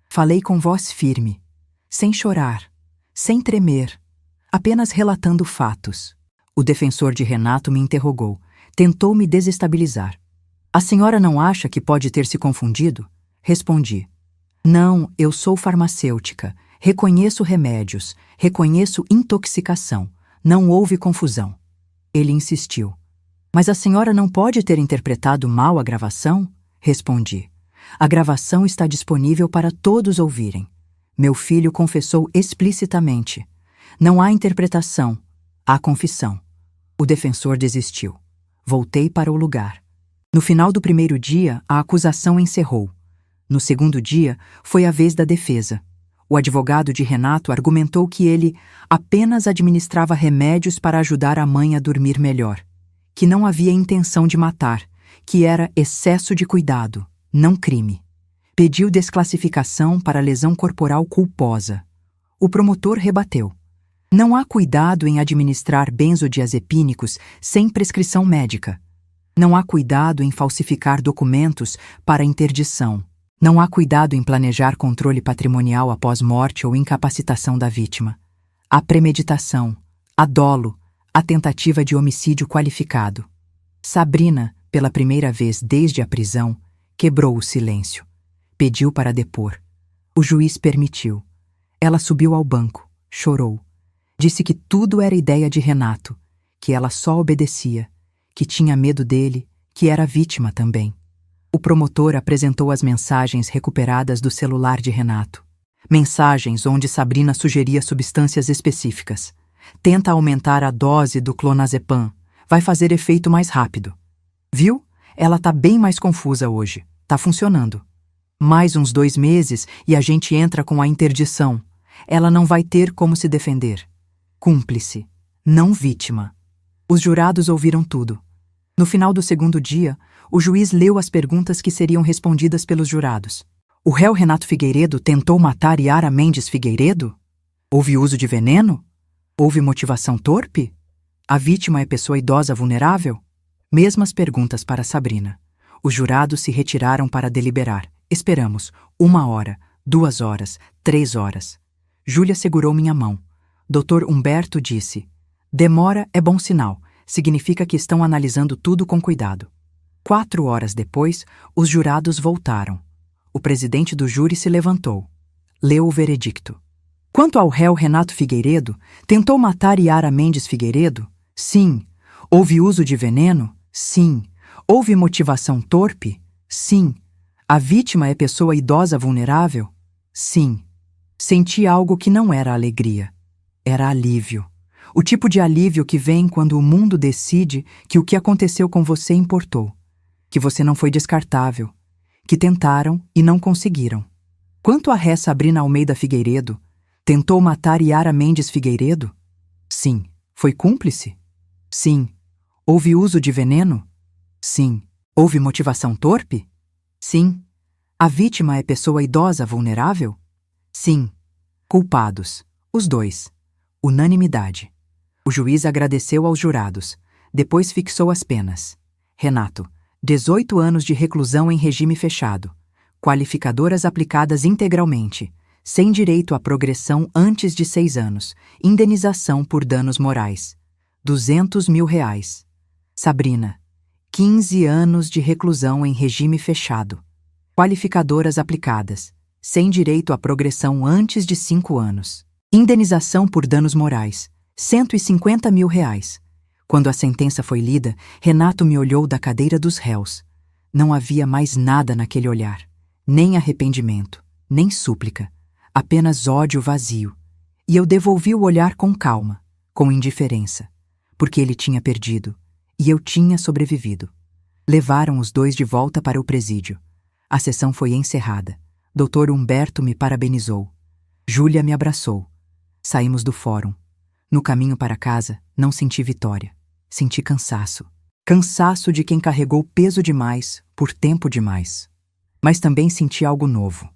S1: Falei com voz firme. Sem chorar, sem tremer, apenas relatando fatos. O defensor de Renato me interrogou, tentou me desestabilizar. A senhora não acha que pode ter se confundido? Respondi. Não, eu sou farmacêutica, reconheço remédios, reconheço intoxicação, não houve confusão. Ele insistiu. Mas a senhora não pode ter interpretado mal a gravação? Respondi. A gravação está disponível para todos ouvirem. Meu filho confessou explicitamente. Não há interpretação, há confissão. O defensor desistiu. Voltei para o lugar. No final do primeiro dia, a acusação encerrou. No segundo dia, foi a vez da defesa. O advogado de Renato argumentou que ele apenas administrava remédios para ajudar a mãe a dormir melhor, que não havia intenção de matar, que era excesso de cuidado, não crime. Pediu desclassificação para lesão corporal culposa. O promotor rebateu. Não há cuidado em administrar benzodiazepínicos sem prescrição médica. Não há cuidado em falsificar documentos para interdição. Não há cuidado em planejar controle patrimonial após morte ou incapacitação da vítima. Há premeditação, há dolo, há tentativa de homicídio qualificado. Sabrina, pela primeira vez desde a prisão, quebrou o silêncio. Pediu para depor. O juiz permitiu. Ela subiu ao banco, chorou. Disse que tudo era ideia de Renato, que ela só obedecia, que tinha medo dele, que era vítima também. O promotor apresentou as mensagens recuperadas do celular de Renato. Mensagens onde Sabrina sugeria substâncias específicas. Tenta aumentar a dose do clonazepam. Vai fazer efeito mais rápido. Viu? Ela tá bem mais confusa hoje. Tá funcionando. Mais uns 2 meses e a gente entra com a interdição. Ela não vai ter como se defender. Cúmplice, não vítima. Os jurados ouviram tudo. No final do segundo dia, o juiz leu as perguntas que seriam respondidas pelos jurados. O réu Renato Figueiredo tentou matar Yara Mendes Figueiredo? Houve uso de veneno? Houve motivação torpe? A vítima é pessoa idosa vulnerável? Mesmas perguntas para Sabrina. Os jurados se retiraram para deliberar. Esperamos 1 hora, 2 horas, 3 horas. Júlia segurou minha mão. Dr. Humberto disse: demora é bom sinal. Significa que estão analisando tudo com cuidado. 4 horas depois, os jurados voltaram. O presidente do júri se levantou. Leu o veredicto. Quanto ao réu Renato Figueiredo, tentou matar Yara Mendes Figueiredo? Sim. Houve uso de veneno? Sim. Houve motivação torpe? Sim. A vítima é pessoa idosa vulnerável? Sim. Senti algo que não era alegria. Era alívio. O tipo de alívio que vem quando o mundo decide que o que aconteceu com você importou. Que você não foi descartável. Que tentaram e não conseguiram. Quanto à ré Sabrina Almeida Figueiredo, tentou matar Yara Mendes Figueiredo? Sim. Foi cúmplice? Sim. Houve uso de veneno? Sim. Houve motivação torpe? Sim. A vítima é pessoa idosa vulnerável? Sim. Culpados. Os dois. Unanimidade. O juiz agradeceu aos jurados. Depois fixou as penas. Renato, 18 anos de reclusão em regime fechado. Qualificadoras aplicadas integralmente. Sem direito à progressão antes de 6 anos. Indenização por danos morais. R$ 200 mil. Sabrina, 15 anos de reclusão em regime fechado. Qualificadoras aplicadas. Sem direito à progressão antes de 5 anos. Indenização por danos morais. R$ 150 mil. Quando a sentença foi lida, Renato me olhou da cadeira dos réus. Não havia mais nada naquele olhar. Nem arrependimento, nem súplica. Apenas ódio vazio. E eu devolvi o olhar com calma, com indiferença. Porque ele tinha perdido. E eu tinha sobrevivido. Levaram os dois de volta para o presídio. A sessão foi encerrada. Dr. Humberto me parabenizou. Júlia me abraçou. Saímos do fórum. No caminho para casa, não senti vitória. Senti cansaço. Cansaço de quem carregou peso demais, por tempo demais. Mas também senti algo novo.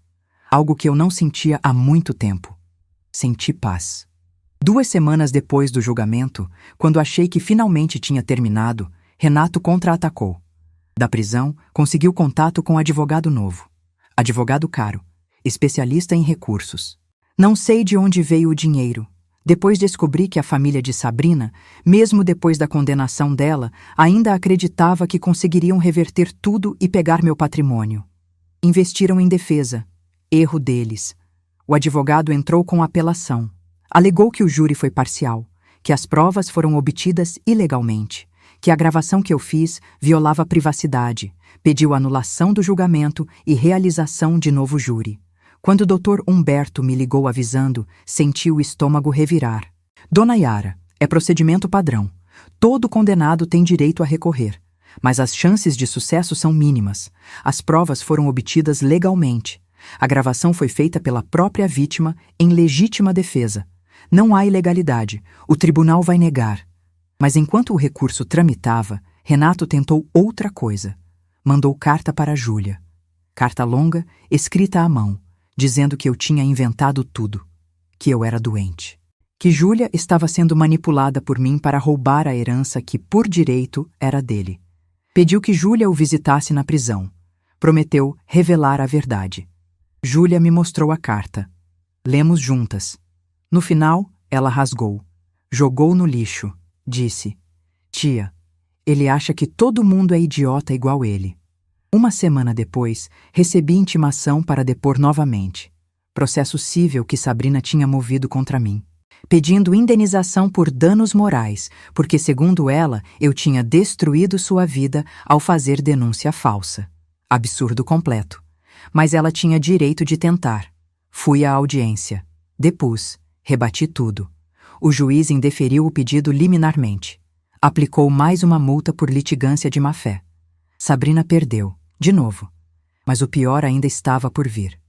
S1: Algo que eu não sentia há muito tempo. Senti paz. 2 semanas depois do julgamento, quando achei que finalmente tinha terminado, Renato contra-atacou. Da prisão, conseguiu contato com advogado novo. Advogado caro, especialista em recursos. Não sei de onde veio o dinheiro. Depois descobri que a família de Sabrina, mesmo depois da condenação dela, ainda acreditava que conseguiriam reverter tudo e pegar meu patrimônio. Investiram em defesa. Erro deles. O advogado entrou com apelação. Alegou que o júri foi parcial, que as provas foram obtidas ilegalmente, que a gravação que eu fiz violava a privacidade, pediu anulação do julgamento e realização de novo júri. Quando o Dr. Humberto me ligou avisando, senti o estômago revirar. Dona Yara, é procedimento padrão. Todo condenado tem direito a recorrer. Mas as chances de sucesso são mínimas. As provas foram obtidas legalmente. A gravação foi feita pela própria vítima em legítima defesa. Não há ilegalidade. O tribunal vai negar. Mas enquanto o recurso tramitava, Renato tentou outra coisa. Mandou carta para Júlia. Carta longa, escrita à mão, dizendo que eu tinha inventado tudo, que eu era doente, que Júlia estava sendo manipulada por mim para roubar a herança que, por direito, era dele. Pediu que Júlia o visitasse na prisão. Prometeu revelar a verdade. Júlia me mostrou a carta. Lemos juntas. No final, ela rasgou. Jogou no lixo. Disse: tia, ele acha que todo mundo é idiota igual ele. 1 semana depois, recebi intimação para depor novamente. Processo cível que Sabrina tinha movido contra mim. Pedindo indenização por danos morais, porque, segundo ela, eu tinha destruído sua vida ao fazer denúncia falsa. Absurdo completo. Mas ela tinha direito de tentar. Fui à audiência. Depus. Rebati tudo. O juiz indeferiu o pedido liminarmente. Aplicou mais uma multa por litigância de má-fé. Sabrina perdeu. De novo. Mas o pior ainda estava por vir.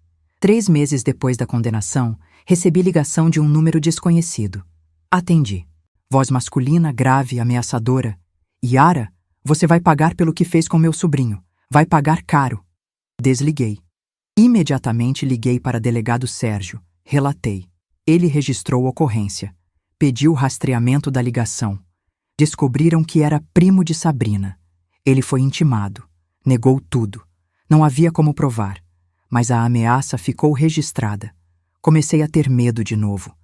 S1: 3 meses depois da condenação, recebi ligação de um número desconhecido. Atendi. Voz masculina, grave, ameaçadora. Yara, você vai pagar pelo que fez com meu sobrinho. Vai pagar caro. Desliguei. Imediatamente liguei para delegado Sérgio. Relatei. Ele registrou ocorrência. Pediu rastreamento da ligação. Descobriram que era primo de Sabrina. Ele foi intimado. Negou tudo. Não havia como provar. Mas a ameaça ficou registrada. Comecei a ter medo de novo.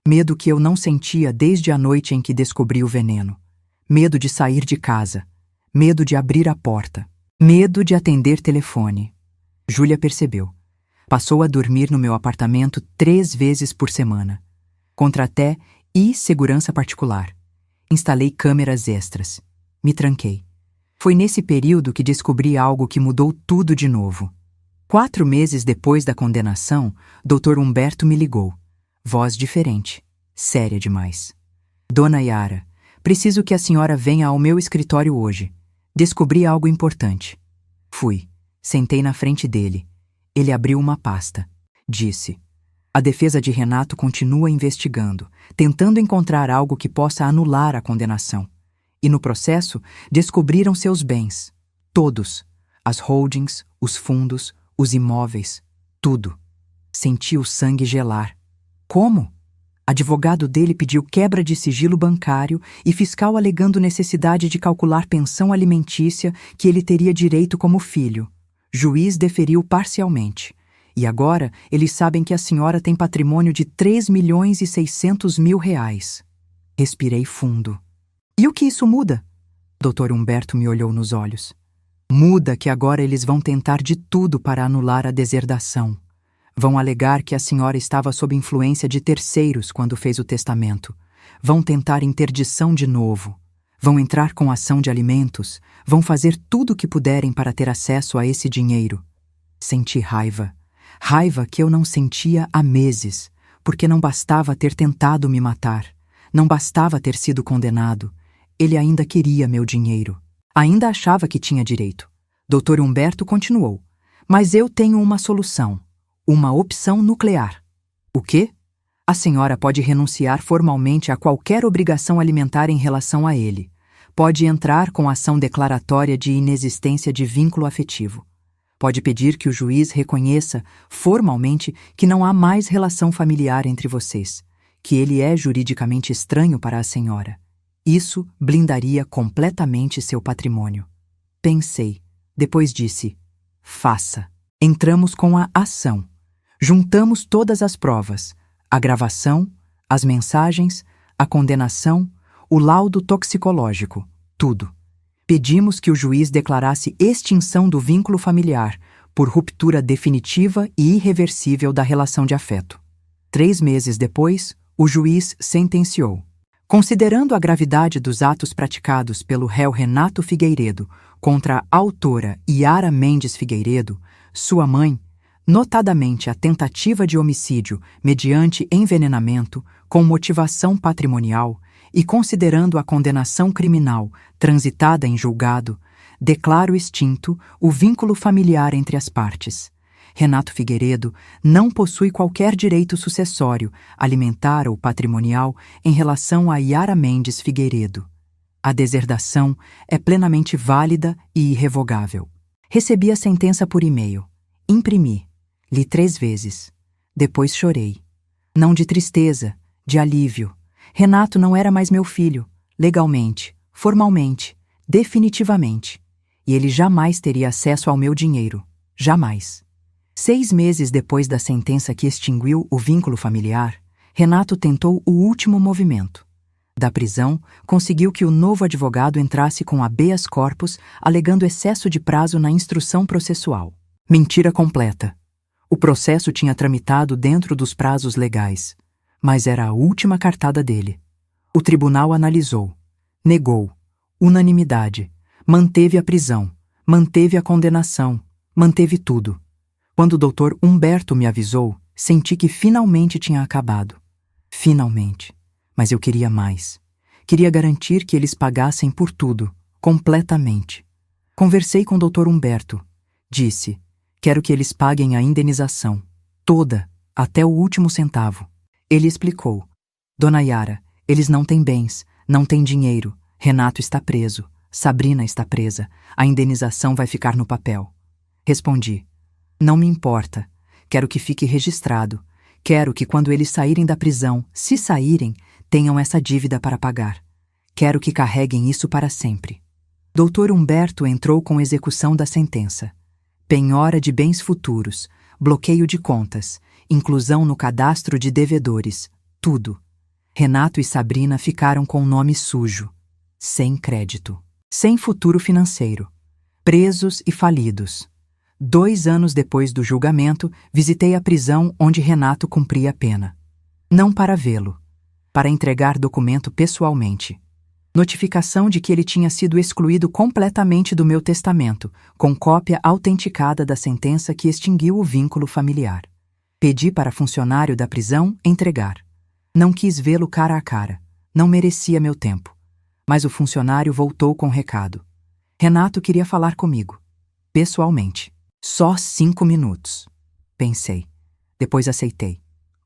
S1: Medo que eu não sentia desde a noite em que descobri o veneno. Medo de sair de casa. Medo de abrir a porta. Medo de atender telefone. Júlia percebeu. Passou a dormir no meu apartamento 3 vezes por semana. Contraté e segurança particular. Instalei câmeras extras. Me tranquei. Foi nesse período que descobri algo que mudou tudo de novo. 4 meses depois da condenação, Dr. Humberto me ligou. Voz diferente. Séria demais. Dona Yara, preciso que a senhora venha ao meu escritório hoje. Descobri algo importante. Fui. Sentei na frente dele. Ele abriu uma pasta. Disse: a defesa de Renato continua investigando, tentando encontrar algo que possa anular a condenação. E no processo, descobriram seus bens. Todos. As holdings, os fundos, os imóveis. Tudo. Senti o sangue gelar. Como? Advogado dele pediu quebra de sigilo bancário e fiscal alegando necessidade de calcular pensão alimentícia que ele teria direito como filho. Juiz deferiu parcialmente. E agora eles sabem que a senhora tem patrimônio de 3.600.000 reais. Respirei fundo. E o que isso muda? Dr. Humberto me olhou nos olhos. Muda que agora eles vão tentar de tudo para anular a deserdação. Vão alegar que a senhora estava sob influência de terceiros quando fez o testamento. Vão tentar interdição de novo. Vão entrar com ação de alimentos. Vão fazer tudo o que puderem para ter acesso a esse dinheiro. Senti raiva. Raiva que eu não sentia há meses, porque não bastava ter tentado me matar. Não bastava ter sido condenado. Ele ainda queria meu dinheiro. Ainda achava que tinha direito. Dr. Humberto continuou. Mas eu tenho uma solução. Uma opção nuclear. O quê? A senhora pode renunciar formalmente a qualquer obrigação alimentar em relação a ele. Pode entrar com ação declaratória de inexistência de vínculo afetivo. Pode pedir que o juiz reconheça formalmente que não há mais relação familiar entre vocês, que ele é juridicamente estranho para a senhora. Isso blindaria completamente seu patrimônio. Pensei. Depois disse: faça. Entramos com a ação. Juntamos todas as provas, a gravação, as mensagens, a condenação, o laudo toxicológico, tudo. Pedimos que o juiz declarasse extinção do vínculo familiar por ruptura definitiva e irreversível da relação de afeto. 3 meses depois, o juiz sentenciou. Considerando a gravidade dos atos praticados pelo réu Renato Figueiredo contra a autora Yara Mendes Figueiredo, sua mãe, notadamente a tentativa de homicídio mediante envenenamento com motivação patrimonial e considerando a condenação criminal transitada em julgado, declaro extinto o vínculo familiar entre as partes. Renato Figueiredo não possui qualquer direito sucessório, alimentar ou patrimonial em relação a Yara Mendes Figueiredo. A deserdação é plenamente válida e irrevogável. Recebi a sentença por e-mail. Imprimi. Li 3 vezes. Depois chorei. Não de tristeza, de alívio. Renato não era mais meu filho, legalmente, formalmente, definitivamente. E ele jamais teria acesso ao meu dinheiro. Jamais. 6 meses depois da sentença que extinguiu o vínculo familiar, Renato tentou o último movimento. Da prisão, conseguiu que o novo advogado entrasse com habeas corpus, alegando excesso de prazo na instrução processual. Mentira completa. O processo tinha tramitado dentro dos prazos legais, mas era a última cartada dele. O tribunal analisou, negou, unanimidade, manteve a prisão, manteve a condenação, manteve tudo. Quando o Dr. Humberto me avisou, senti que finalmente tinha acabado. Finalmente. Mas eu queria mais. Queria garantir que eles pagassem por tudo, completamente. Conversei com o Dr. Humberto. Disse: quero que eles paguem a indenização, toda, até o último centavo. Ele explicou: Dona Yara, eles não têm bens, não têm dinheiro, Renato está preso, Sabrina está presa, a indenização vai ficar no papel. Respondi: não me importa, quero que fique registrado, Quero que quando eles saírem da prisão, se saírem, tenham essa dívida para pagar. Quero que carreguem isso para sempre. Dr. Humberto entrou com execução da sentença. Penhora de bens futuros, bloqueio de contas, inclusão no cadastro de devedores, tudo. Renato e Sabrina ficaram com o nome sujo, sem crédito, sem futuro financeiro, presos e falidos. 2 anos depois do julgamento, visitei a prisão onde Renato cumpria a pena. Não para vê-lo, para entregar documento pessoalmente. Notificação de que ele tinha sido excluído completamente do meu testamento, com cópia autenticada da sentença que extinguiu o vínculo familiar. Pedi para funcionário da prisão entregar. Não quis vê-lo cara a cara. Não merecia meu tempo. Mas o funcionário voltou com recado. Renato queria falar comigo. Pessoalmente. Só 5 minutos. Pensei. Depois aceitei.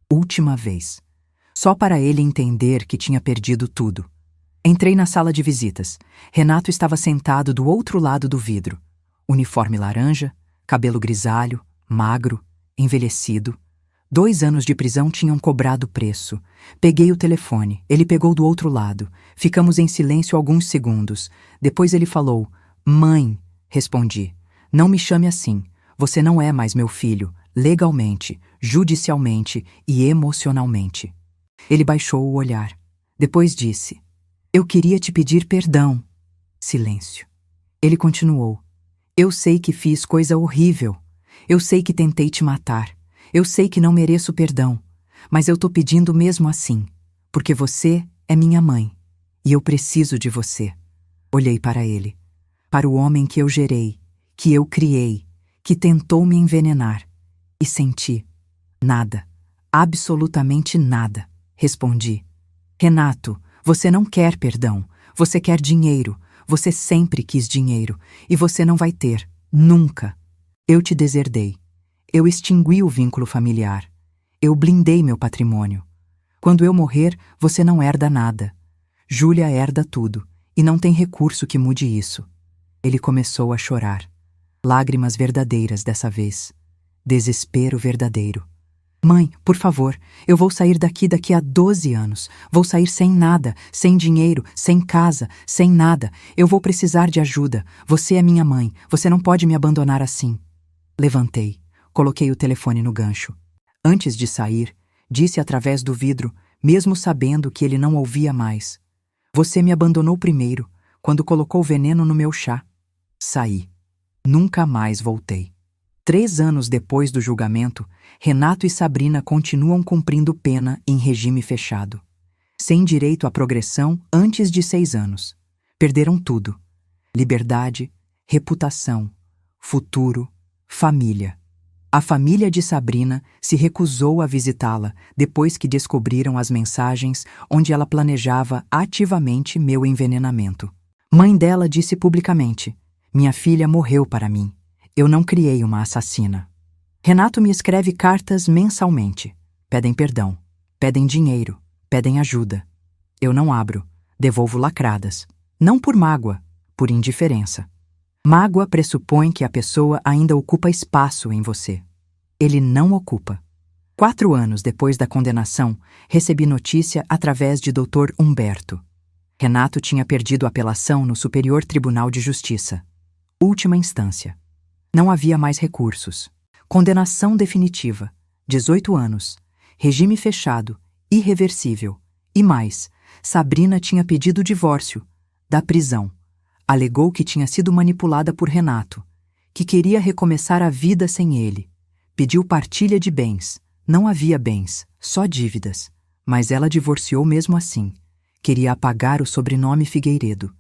S1: Última vez. Só para ele entender que tinha perdido tudo. Entrei na sala de visitas. Renato estava sentado do outro lado do vidro. Uniforme laranja, cabelo grisalho, magro, envelhecido. 2 anos de prisão tinham cobrado preço. Peguei o telefone. Ele pegou do outro lado. Ficamos em silêncio alguns segundos. Depois ele falou: "Mãe", respondi. "Não me chame assim. Você não é mais meu filho, legalmente, judicialmente e emocionalmente." Ele baixou o olhar. Depois disse: "Eu queria te pedir perdão." Silêncio. Ele continuou: "Eu sei que fiz coisa horrível. Eu sei que tentei te matar. Eu sei que não mereço perdão. Mas eu tô pedindo mesmo assim, porque você é minha mãe. E eu preciso de você." Olhei para ele. Para o homem que eu gerei, que eu criei, que tentou me envenenar. E senti: "Nada. Absolutamente nada." Respondi: "Renato, você não quer perdão. Você quer dinheiro. Você sempre quis dinheiro. E você não vai ter. Nunca. Eu te deserdei. Eu extingui o vínculo familiar. Eu blindei meu patrimônio. Quando eu morrer, você não herda nada. Júlia herda tudo. E não tem recurso que mude isso." Ele começou a chorar. Lágrimas verdadeiras dessa vez. Desespero verdadeiro. "Mãe, por favor, eu vou sair daqui a 12 anos. Vou sair sem nada, sem dinheiro, sem casa, sem nada. Eu vou precisar de ajuda. Você é minha mãe. Você não pode me abandonar assim." Levantei. Coloquei o telefone no gancho. Antes de sair, disse através do vidro, mesmo sabendo que ele não ouvia mais: "Você me abandonou primeiro, quando colocou veneno no meu chá." Saí. Nunca mais voltei. 3 anos depois do julgamento, Renato e Sabrina continuam cumprindo pena em regime fechado. Sem direito à progressão antes de 6 anos. Perderam tudo: liberdade, reputação, futuro, família. A família de Sabrina se recusou a visitá-la depois que descobriram as mensagens onde ela planejava ativamente meu envenenamento. Mãe dela disse publicamente: "Minha filha morreu para mim. Eu não criei uma assassina." Renato me escreve cartas mensalmente. Pedem perdão, pedem dinheiro, pedem ajuda. Eu não abro, devolvo lacradas. Não por mágoa, por indiferença. Mágoa pressupõe que a pessoa ainda ocupa espaço em você. Ele não ocupa. 4 anos depois da condenação, recebi notícia através de Dr. Humberto. Renato tinha perdido a apelação no Superior Tribunal de Justiça. Última instância. Não havia mais recursos. Condenação definitiva. 18 anos. Regime fechado. Irreversível. E mais, Sabrina tinha pedido o divórcio. Da prisão. Alegou que tinha sido manipulada por Renato. Que queria recomeçar a vida sem ele. Pediu partilha de bens. Não havia bens, só dívidas. Mas ela divorciou mesmo assim. Queria apagar o sobrenome Figueiredo.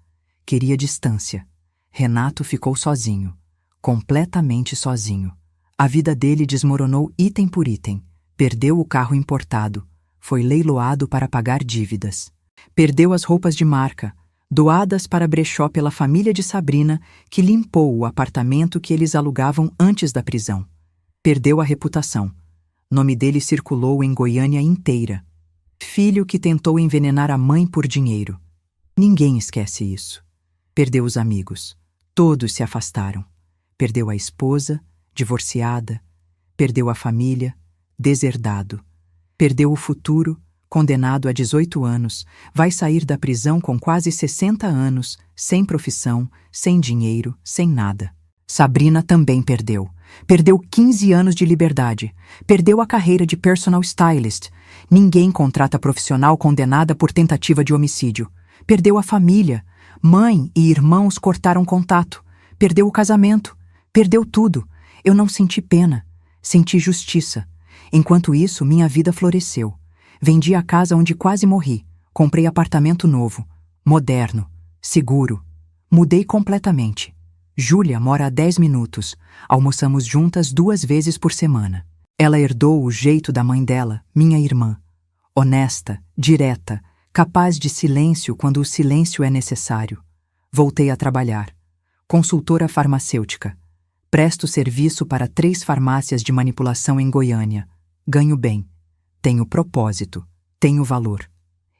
S1: Queria distância. Renato ficou sozinho. Completamente sozinho. A vida dele desmoronou item por item. Perdeu o carro importado. Foi leiloado para pagar dívidas. Perdeu as roupas de marca, doadas para brechó pela família de Sabrina, que limpou o apartamento que eles alugavam antes da prisão. Perdeu a reputação. Nome dele circulou em Goiânia inteira. Filho que tentou envenenar a mãe por dinheiro. Ninguém esquece isso. Perdeu os amigos. Todos se afastaram. Perdeu a esposa, divorciada. Perdeu a família, deserdado. perdeu o futuro, condenado a 18 anos, vai sair da prisão com quase 60 anos, sem profissão, sem dinheiro, sem nada. Sabrina também perdeu. Perdeu 15 anos de liberdade. Perdeu a carreira de personal stylist. Ninguém contrata profissional condenada por tentativa de homicídio. Perdeu a família. Mãe e irmãos cortaram contato. Perdeu o casamento. Perdeu tudo. Eu não senti pena. Senti justiça. Enquanto isso, minha vida floresceu. Vendi a casa onde quase morri. Comprei apartamento novo, moderno, seguro. Mudei completamente. Júlia mora a 10 minutos. Almoçamos juntas 2 vezes por semana. Ela herdou o jeito da mãe dela, minha irmã. Honesta, direta, capaz de silêncio quando o silêncio é necessário. Voltei a trabalhar. Consultora farmacêutica. Presto serviço para 3 farmácias de manipulação em Goiânia. Ganho bem. Tenho propósito. Tenho valor.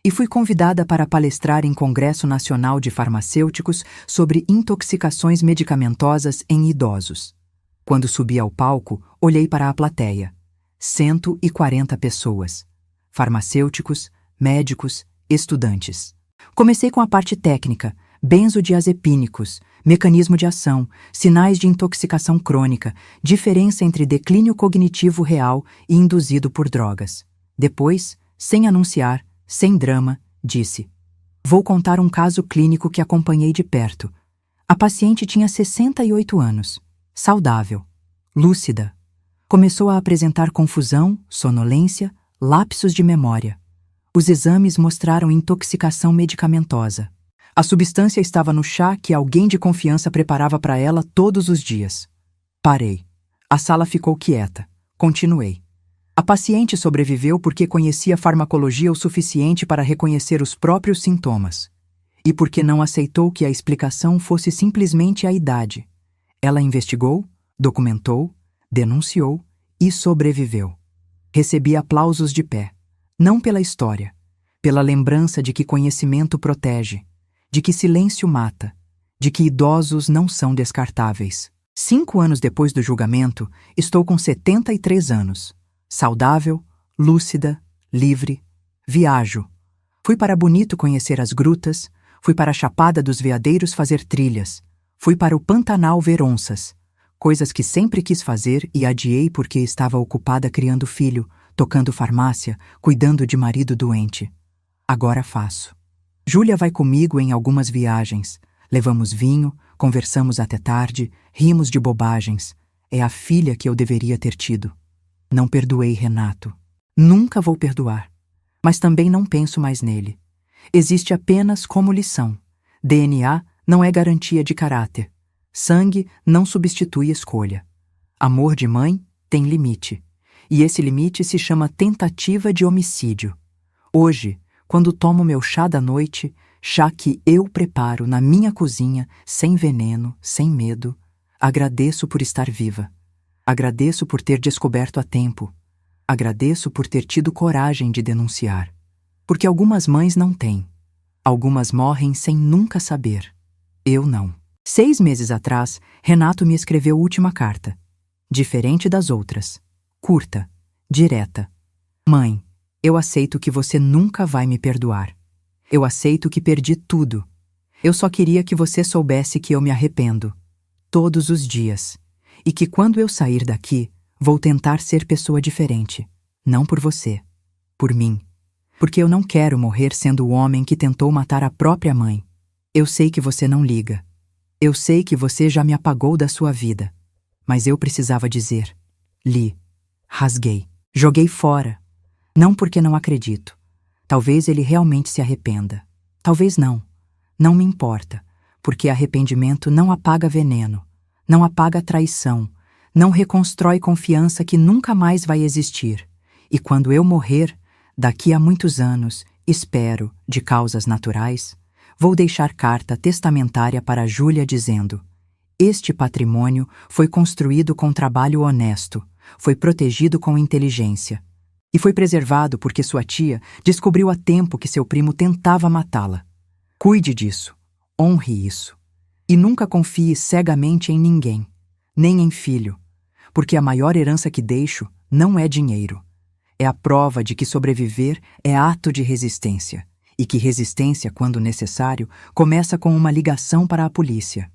S1: E fui convidada para palestrar em Congresso Nacional de Farmacêuticos sobre intoxicações medicamentosas em idosos. Quando subi ao palco, olhei para a plateia. 140 pessoas. Farmacêuticos, médicos, estudantes. Comecei com a parte técnica, benzodiazepínicos, mecanismo de ação, sinais de intoxicação crônica, diferença entre declínio cognitivo real e induzido por drogas. Depois, sem anunciar, sem drama, disse: "Vou contar um caso clínico que acompanhei de perto. A paciente tinha 68 anos, saudável, lúcida. Começou a apresentar confusão, sonolência, lapsos de memória. Os exames mostraram intoxicação medicamentosa. A substância estava no chá que alguém de confiança preparava para ela todos os dias. Parei. A sala ficou quieta. Continuei. A paciente sobreviveu porque conhecia farmacologia o suficiente para reconhecer os próprios sintomas. E porque não aceitou que a explicação fosse simplesmente a idade. Ela investigou, documentou, denunciou e sobreviveu. Recebi aplausos de pé. Não pela história, pela lembrança de que conhecimento protege, de que silêncio mata, de que idosos não são descartáveis. 5 anos depois do julgamento, estou com 73 anos. Saudável, lúcida, livre, viajo. Fui para Bonito conhecer as grutas, fui para a Chapada dos Veadeiros fazer trilhas, fui para o Pantanal ver onças, coisas que sempre quis fazer e adiei porque estava ocupada criando filho, tocando farmácia, cuidando de marido doente. Agora faço. Júlia vai comigo em algumas viagens. Levamos vinho, conversamos até tarde, rimos de bobagens. É a filha que eu deveria ter tido. Não perdoei Renato. Nunca vou perdoar. Mas também não penso mais nele. Existe apenas como lição. DNA não é garantia de caráter. Sangue não substitui escolha. Amor de mãe tem limite. E esse limite se chama tentativa de homicídio. Hoje, quando tomo meu chá da noite, chá que eu preparo na minha cozinha, sem veneno, sem medo, agradeço por estar viva. Agradeço por ter descoberto a tempo. Agradeço por ter tido coragem de denunciar. Porque algumas mães não têm. Algumas morrem sem nunca saber. Eu não. 6 meses atrás, Renato me escreveu última carta. Diferente das outras. Curta. Direta. Mãe, eu aceito que você nunca vai me perdoar. Eu aceito que perdi tudo. Eu só queria que você soubesse que eu me arrependo. Todos os dias. E que quando eu sair daqui, vou tentar ser pessoa diferente. Não por você. Por mim. Porque eu não quero morrer sendo o homem que tentou matar a própria mãe. Eu sei que você não liga. Eu sei que você já me apagou da sua vida. Mas eu precisava dizer. Li. Rasguei. Joguei fora. Não porque não acredito. Talvez ele realmente se arrependa. Talvez não. Não me importa. Porque arrependimento não apaga veneno. Não apaga traição, não reconstrói confiança que nunca mais vai existir. E quando eu morrer, daqui a muitos anos, espero, de causas naturais, vou deixar carta testamentária para Júlia dizendo: este patrimônio foi construído com trabalho honesto, foi protegido com inteligência. E foi preservado porque sua tia descobriu a tempo que seu primo tentava matá-la. Cuide disso, honre isso. E nunca confie cegamente em ninguém, nem em filho, porque a maior herança que deixo não é dinheiro. é a prova de que sobreviver é ato de resistência, e que resistência, quando necessário, começa com uma ligação para a polícia.